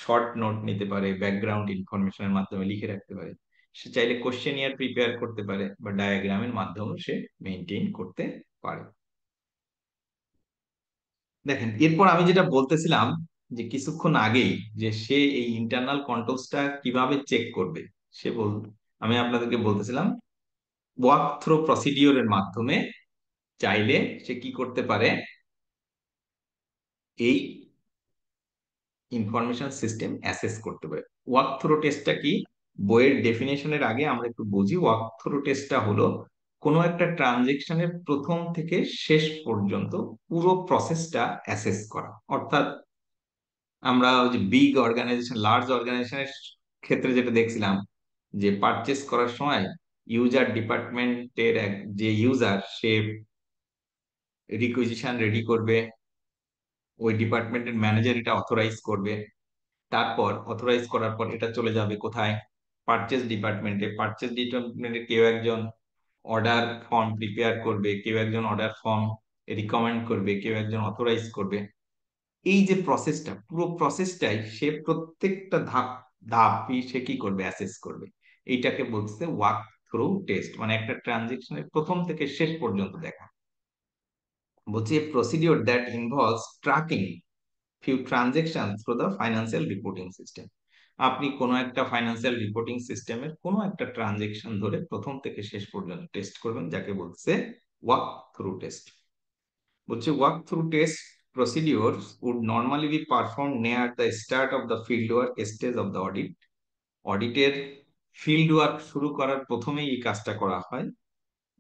শর্ট নোট নিতে পারে, ব্যাকগ্রাউন্ড ইনফরমেশনের মাধ্যমে লিখে রাখতে পারে। সে চাইলে কোশ্চেনিয়ার প্রিপেয়ার করতে পারে, বা ডায়াগ্রামের মাধ্যমে সে মেনটেন করতে পারে। দেখেন এরপর আমি যেটা বলতেছিলাম যে কিছুক্ষণ আগেই, যে সে এই ইন্টারনাল কন্ট্রোলসটা কিভাবে চেক করবে, আমি আপনাদেরকে বলতেছিলাম ওয়াক থ্রো প্রসিডিওরের মাধ্যমে চাইলে সে কি করতে পারে, এই ইনফরমেশন সিস্টেম অ্যাসেস করতে পারে। ওয়াক থ্রো টেস্টটা কি? বইয়ের ডেফিনেশনের আগে আমরা একটু বুঝি। ওয়াক থ্রো টেস্টটা হলো কোনো একটা ট্রানজেকশনের প্রথম থেকে শেষ পর্যন্ত পুরো প্রসেসটা অ্যাসেস করা। অর্থাৎ আমরা ওই যে বিগ অর্গানাইজেশন, লার্জ অর্গানাইজেশনের ক্ষেত্রে যেটা দেখছিলাম, যে পারচেস করার সময় ইউজার ডিপার্টমেন্টের যে ইউজার, সে রিকুইজিশন রেডি করবে, ওই ডিপার্টমেন্টের ম্যানেজার এটা অথরাইজ করবে, তারপর অথরাইজ করার পর এটা চলে যাবে কোথায়, পারচেস ডিপার্টমেন্টে। পারচেস ডিপার্টমেন্টে কেউ একজন অর্ডার ফর্ম প্রিপেয়ার করবে, কেউ একজন অর্ডার ফর্ম রিকমেন্ড করবে, কেউ একজন অথরাইজ করবে। এই যে প্রসেসটা, পুরো প্রসেসটাই সে প্রত্যেকটা ধাপ ধাপই সে কি করবে, অ্যাসেস করবে। এইটাকে বলছে ওয়াক থ্রু টেস্ট, মানে একটা ট্রানজেকশনের প্রথম থেকে শেষ পর্যন্ত দেখা। বলছে procedure that involves tracking few transaction through the financial reporting system. আপনি কোনো একটা ফাইন্যান্সিয়াল রিপোর্টিং সিস্টেমের কোনো একটা ট্রানজেকশন ধরে প্রথম থেকে শেষ পর্যন্ত টেস্ট করবেন, যাকে বলছে ওয়াক থ্রু টেস্ট। বলছে walk through test procedures would normally be performed near the start of the fieldwork stage of the audit. অডিটের ফিল্ড ওয়ার্ক শুরু করার প্রথমেই এই কাজটা করা হয়।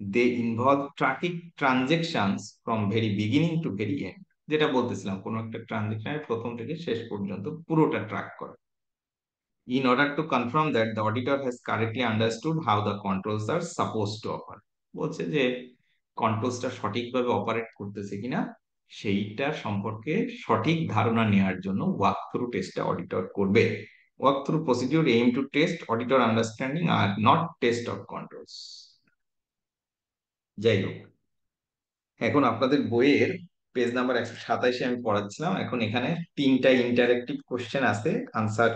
They involve tracking transactions from very beginning to very end, যেটা বলতেছিলাম কোনো একটা ট্রানজেকশনের প্রথম থেকে শেষ পর্যন্ত পুরোটা ট্র্যাক করা। In order to confirm that the auditor has correctly understood how the controls are supposed to operate, বলছে যে কন্ট্রোলসটা সঠিকভাবে অপারেট করতেছে কিনা সেইটা সম্পর্কে সঠিক ধারণা নেওয়ার জন্য ওয়াক থ্রু টেস্টটা অডিটর করবে। Walk through procedure aim to test auditor understanding are not test of controls. যাই হোক, এখন আপনাদের বইয়ের পেজ নাম্বার 127 আমি পড়াচ্ছিলাম। এখন এখানে 3টা ইন্টারেক্টিভ কোশ্চেন আছে, আনসার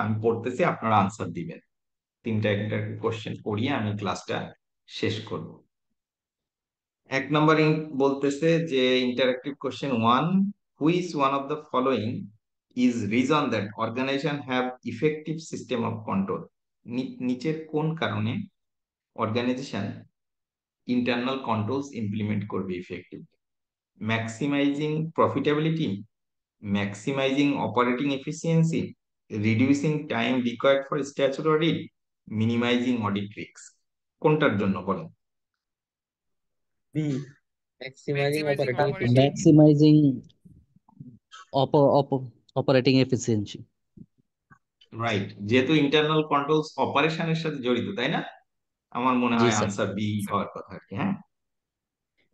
আমি পড়তেছি, আপনারা আনসার দিবেন। 3টা ইন্টারেক্টিভ কোশ্চেন পড়িয়ে আমি ক্লাসটা শেষ করব। 1 নম্বর বলতেছে যে interactive question 1, which one of the following is reason that organization have effective system of control. নিচের কোন কারণে অর্গানাইজেশন ইন্টারনাল কন্ট্রোলস ইমপ্লিমেন্ট করবে effective? Maximizing profitability, maximizing operating efficiency, reducing time required for statutory audit, minimizing audit risks। কোনটার জন্য বলেন? B, Maximizing operating operating efficiency. maximizing operating efficiency. Right, যেহেতু ইন্টারনাল কন্ট্রোলস অপারেশনের সাথে জড়িত, তাই না? আমার মনে জি হয় স্যার। আনসার বি হওয়ার কথা আর কি। হ্যাঁ,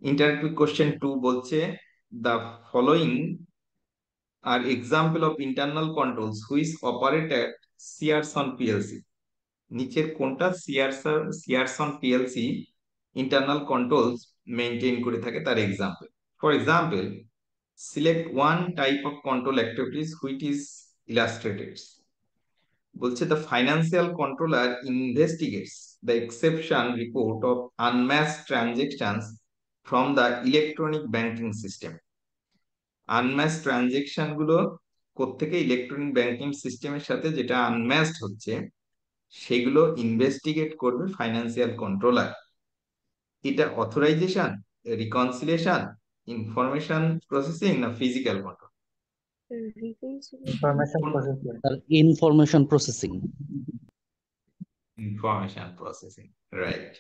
ইন্টারেক্টিভ কোশ্চেন 2 বলছে the following are example of internal controls which operate at Searson PLC. নিচের কোনটা Searson PLC internal controls maintain করে থাকে তার example. For example, select one type of control activities which is illustrated. বলছে the financial controller investigates the exception report of unmatched transactions from the electronic banking system. Unmatched transaction গুলো কোত্থেকে? ইলেকট্রনিক ব্যাংকিং সিস্টেমের সাথে যেটা আনম্যাচড হচ্ছে সেগুলো ইনভেস্টিগেট করবে ফাইন্যান্সিয়াল কন্ট্রোলার। এটা অথরাইজেশন, রিকনসিলিয়েশন, ইনফরমেশন প্রসেসিং না physical control? Information processing. Information processing. Information processing, right,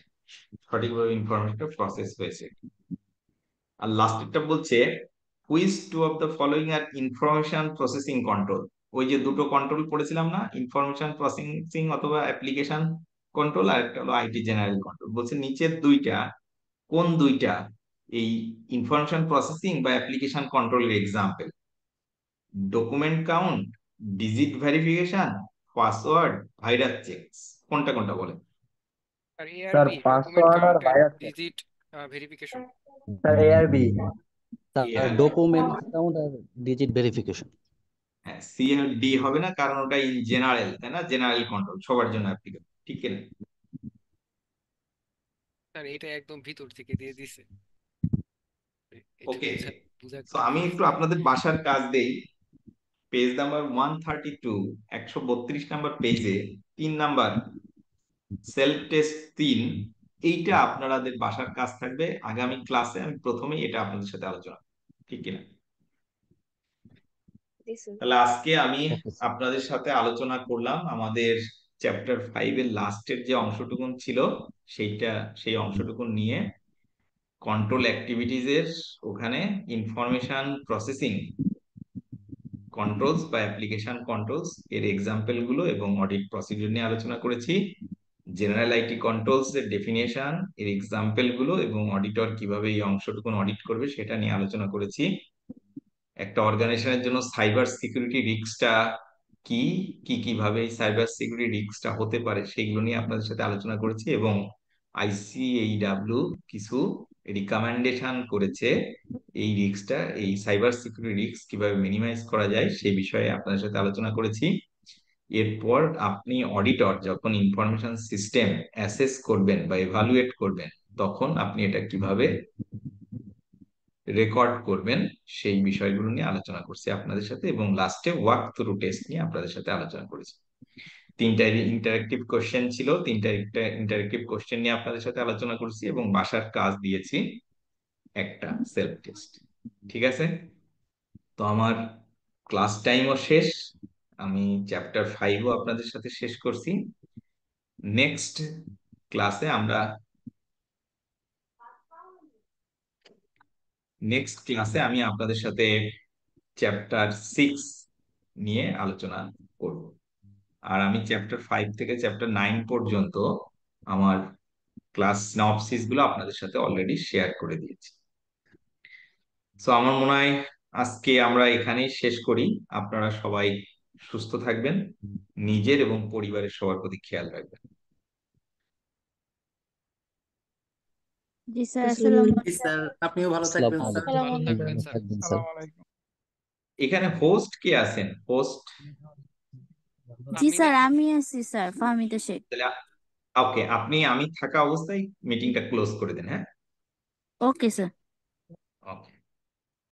সঠিকভাবে ইনফরমেশনটা প্রসেস হয়েছে। আর লাস্টেরটা বলছে which two of the following are information processing control. ওই যে দুটো কন্ট্রোল পড়েছিলাম না, ইনফরমেশন প্রসেসিং অথবা অ্যাপ্লিকেশন কন্ট্রোল, আর একটা হলো আইটি জেনারেল কন্ট্রোল। বলছে নিচের দুইটা কোন দুইটা এই ইনফরমেশন প্রসেসিং বা অ্যাপ্লিকেশন কন্ট্রোলের example? Document count, digit verification, password, virus checks. কোনটা কোনটা বলেন? স্যার পাসওয়ার্ড আর virus digit verification. Sir ARB. Document count আর digit verification. হ্যাঁ, সি আর ডি হবে না, কারণ ওটা ইন জেনারেল, তাই না? জেনারেল কন্ট্রোল সবার জন্য অ্যাপ্লিকেবল, ঠিক না? স্যার এটা একদম ভিতর থেকে দিয়ে দিছে। ওকে, তো আমি একটু আপনাদের বাসার কাজ দেই। পেজ নাম্বার 132, 132 নাম্বার পেজে 3 নাম্বার সেলফ টেস্ট 3, এইটা আপনাদের বাসার কাজ থাকবে। আগামী ক্লাসে আমি প্রথমেই এটা আপনাদের সাথে আলোচনা, ঠিক কিনা? তাহলে আজকে আমি আপনাদের সাথে আলোচনা করলাম আমাদের চ্যাপ্টার 5 এর লাস্টের যে অংশটুকুন ছিল সেই অংশটুকুন নিয়ে কন্ট্রোল অ্যাক্টিভিটিজ এর ওখানে ইনফরমেশন প্রসেসিং কন্ট্রোলস বা অ্যাপ্লিকেশন কন্ট্রোলস এর এক্সাম্পল গুলো এবং অডিট প্রসিডিউর নিয়ে আলোচনা করেছি। জেনারেল আইটি কন্ট্রোলস এর ডেফিনেশন, এর এক্সাম্পল গুলো এবং অডিটর কিভাবে এই অংশটুকুন অডিট করবে সেটা নিয়ে আলোচনা করেছি। একটা অর্গানাইজেশনের জন্য সাইবার সিকিউরিটি রিস্কটা কি, কিভাবে এই সাইবার সিকিউরিটি রিস্কটা হতে পারে সেগুলো নিয়ে আপনাদের সাথে আলোচনা করেছি এবং ICAEW কিছু রিকমেন্ডেশন করেছে এই রিস্কটা, এই সাইবার সিকিউরিটি রিস্ক কিভাবে মিনিমাইজ করা যায় সেই বিষয়ে আপনাদের সাথে আলোচনা করেছি। এরপর আপনি অডিটর যখন ইনফরমেশন সিস্টেম অ্যাসেস করবেন বা এভালুয়েট করবেন, তখন আপনি এটা কিভাবে রেকর্ড করবেন সেই বিষয়গুলো নিয়ে আলোচনা করছি আপনাদের সাথে, এবং লাস্টে ওয়াক থ্রু টেস্ট নিয়ে আপনাদের সাথে আলোচনা করেছি। তিনটা ইন্টারেক্টিভ কোশ্চেন ছিল, তিনটা ইন্টারেক্টিভ কোশ্চেন নিয়ে আপনাদের সাথে আলোচনা করেছি, এবং বাসার কাজ দিয়েছি একটা সেলফ টেস্ট। ঠিক আছে, তো আমার ক্লাস টাইমও শেষ, আমি চ্যাপ্টার 5ও আপনাদের সাথে শেষ করছি। নেক্সট ক্লাসে আমি আপনাদের সাথে চ্যাপ্টার 6 নিয়ে আলোচনা করব। আর আমি চ্যাপ্টার 5 থেকে চ্যাপ্টার 9 পর্যন্ত আমার ক্লাস সিনপসিস গুলো আপনাদের সাথে অলরেডি শেয়ার করে দিয়েছি। সো আমার মনে হয় আজকে আমরা এখানেই শেষ করি। আপনারা সবাই সুস্থ থাকবেন, নিজের এবং পরিবারের সবার প্রতি খেয়াল রাখবেন। জি স্যার, আসসালামু আসসালামু জি স্যার, আপনিও ভালো আসসালামু থাকবেন স্যার। আলাইকুম। ভালো আলাইকুম। থাকবেন স্যার। থাকবেন স্যার। এখানে হোস্ট কে আছেন? হোস্ট জি আপনি স্যার, নাকি? আমি আছি স্যার, ফাহমিদা শেখ। তাহলে ওকে, আমি থাকা অবস্থায় মিটিংটা ক্লোজ করে দেন। হ্যাঁ, ওকে স্যার।